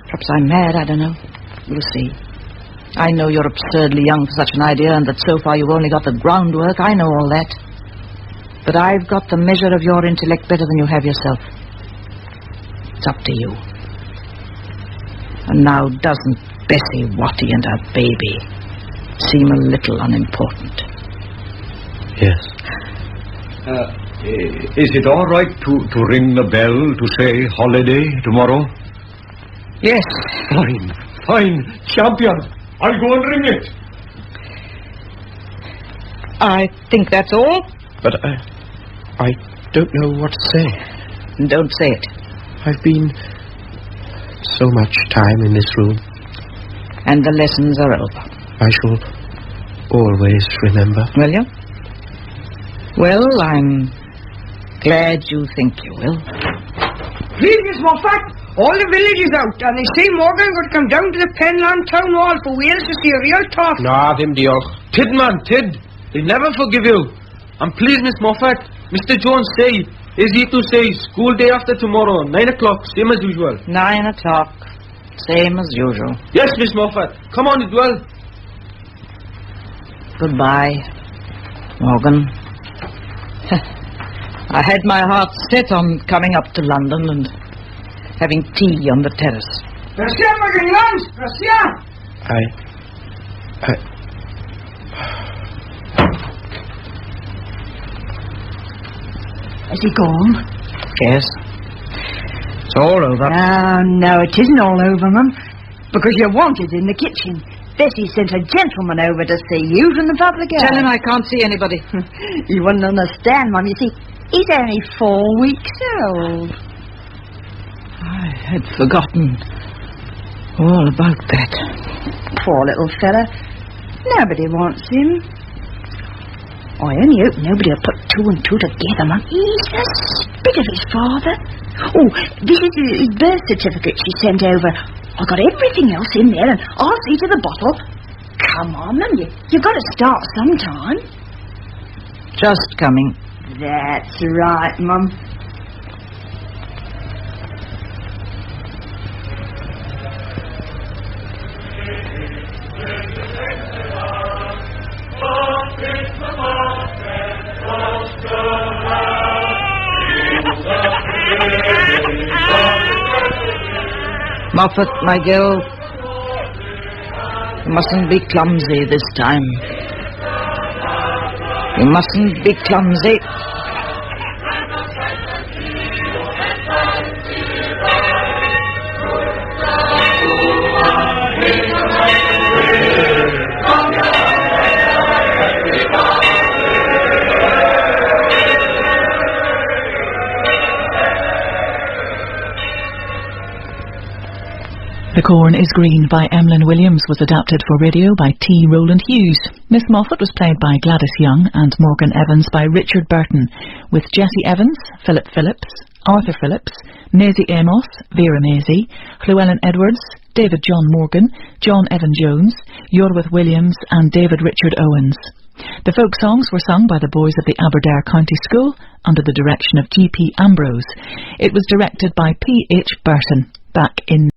[SPEAKER 6] Perhaps I'm mad, I don't know. We'll see. I know you're absurdly young for such an idea, and that so far you've only got the groundwork. I know all that. But I've got the measure of your intellect better than you have yourself. It's up to you. And now doesn't Bessie Watty and her baby seem a little unimportant?
[SPEAKER 8] Yes.
[SPEAKER 3] Is it all right to ring the bell to say holiday tomorrow?
[SPEAKER 6] Yes.
[SPEAKER 3] Fine. Champion. I'll go and ring it.
[SPEAKER 6] I think that's all.
[SPEAKER 8] But I don't know what to say.
[SPEAKER 6] Don't say it.
[SPEAKER 8] I've been so much time in this room.
[SPEAKER 6] And the lessons are over.
[SPEAKER 8] I shall always remember.
[SPEAKER 6] Will you? Well, I'm glad you think you will.
[SPEAKER 4] Please, Miss Moffat, all the village is out, and they say Morgan would come down to the Penland Town Hall for Wales to see a real talk.
[SPEAKER 8] No, him Diolch.
[SPEAKER 7] Tid, man, tid. They never forgive you. And please, Miss Moffat, Mr. Jones say, is he to say school day after tomorrow, 9 o'clock, same as usual?
[SPEAKER 6] 9 o'clock, same as usual.
[SPEAKER 7] Yes, Miss Moffat. Come on, it well.
[SPEAKER 6] Goodbye, Morgan. I had my heart set on coming up to London and having tea on the terrace.
[SPEAKER 4] Gracia, Morgan Lance, Gracia!
[SPEAKER 2] Has he gone?
[SPEAKER 6] Yes. It's all over.
[SPEAKER 4] Oh, no, it isn't all over, Mum. Because you're wanted in the kitchen. Bessie sent a gentleman over to see you from the public house.
[SPEAKER 6] Tell him I can't see anybody.
[SPEAKER 4] You wouldn't understand, Mum. You see, he's only 4 weeks old.
[SPEAKER 6] I had forgotten all about that.
[SPEAKER 4] Poor little fella. Nobody wants him. I only hope nobody will put 2 and 2 together, Mum. He's the spit of his father. Oh, this is his birth certificate she sent over. I got everything else in there, and I'll see to the bottle. Come on, Mum, you've got to start sometime.
[SPEAKER 6] Just coming.
[SPEAKER 4] That's right, Mum.
[SPEAKER 6] Moffat, my girl, you mustn't be clumsy this time. You mustn't be clumsy.
[SPEAKER 9] The Corn is Green by Emlyn Williams was adapted for radio by T. Rowland Hughes. Miss Moffat was played by Gladys Young and Morgan Evans by Richard Burton, with Jessie Evans, Philip Phillips, Arthur Phillips, Maisie Amos, Vera Maisie, Llewellyn Edwards, David John Morgan, John Evan Jones, Yorwith Williams and David Richard Owens. The folk songs were sung by the boys of the Aberdare County School under the direction of G.P. Ambrose. It was directed by P.H. Burton back in